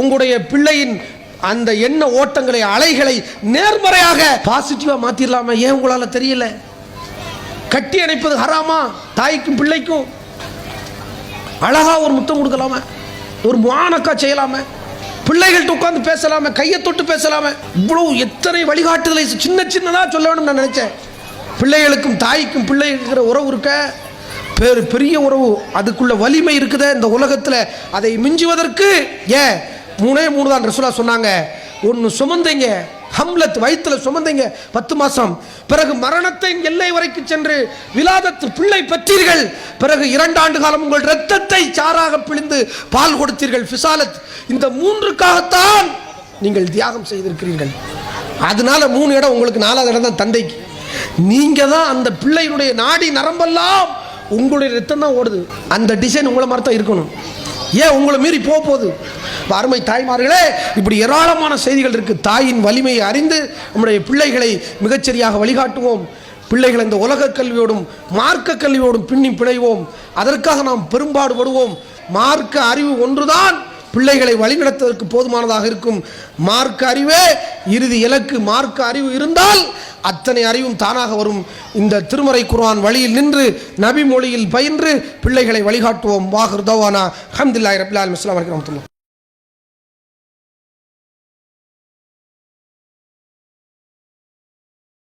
உங்களுடைய பிள்ளையின் அந்த எண்ண ஓட்டங்களை, அலைகளை நேர்மறையாக பாசிட்டிவா மாத்திரலாமா? ஏன் உங்களால தெரியல? கட்டி அணைப்பது ஹராமா? தாய்க்கும் பிள்ளைக்கும் அழகா ஒரு முத்தம் கொடுக்கலாமா? ஒரு முஆனக்கா செய்யலாமா? பிள்ளைகள்கிட்ட உட்காந்து பேசலாமே, கையை தொட்டு பேசலாமே. இவ்வளவு எத்தனை வழிகாட்டுதலை சின்னதா சொல்ல வேண்டும் நான் நினைச்சேன். பிள்ளைகளுக்கும் தாய்க்கும் பிள்ளை இருக்கிற உறவு இருக்க, பெரிய உறவு, அதுக்குள்ள வலிமை இருக்குத இந்த உலகத்தில். அதை மிஞ்சுவதற்கு 3 தான் ரசூலா சொன்னாங்க. ஒன்று சுமந்தீங்க, ஹம்லத் வயிற்றுல சுமந்தீங்க 10 மாசம், பிறகு மரணத்தை எல்லை வரைக்கும் சென்று விலாதத்து பிள்ளை பெற்றீர்கள், பிறகு 2 ஆண்டு காலம் உங்கள் இரத்தத்தை சாராக பிழிந்து பால் கொடுத்தீர்கள், ஃபிசாலத். இந்த 3க்காகத்தான் நீங்கள் தியாகம் செய்திருக்கிறீர்கள். அதனால 3 இடம் உங்களுக்கு, 4வது இடம் தான் தந்தைக்கு. நீங்க தான் அந்த பிள்ளையினுடைய நாடி நரம்பெல்லாம் உங்களுடைய ரத்தம் தான் ஓடுது. அந்த டிசைன் உங்களை மாதிரி தான் இருக்கணும். ஏன் உங்களை மீறி போகுது? அருமை தாய்மார்களே, இப்படி ஏராளமான செய்திகள் இருக்கு. தாயின் வலிமையை அறிந்து நம்முடைய பிள்ளைகளை மிகச்சரியாக வழிகாட்டுவோம். பிள்ளைகளை இந்த உலக கல்வியோடும் மார்க்க கல்வியோடும் பின்னி பிணைவோம். அதற்காக நாம் பெரும்பாடுபடுவோம். மார்க்க அறிவு ஒன்றுதான் பிள்ளைகளை வழிநடத்துவதற்கு போதுமானதாக இருக்கும். மார்க்க அறிவே இறுதி இலக்கு. மார்க்க அறிவு இருந்தால் அத்தனை அறிவும் தானாக வரும். இந்த திருமறை குர்ஆன் வழியில் நின்று நபி மொழியில் பயின்று பிள்ளைகளை வழிகாட்டுவோம். வாஹிர் தவானா அல்ஹம்துலில்லாஹி ரப்பில் ஆலமீன். அஸ்ஸலாமு அலைக்கும் வரஹ்மத்துல்லாஹ்.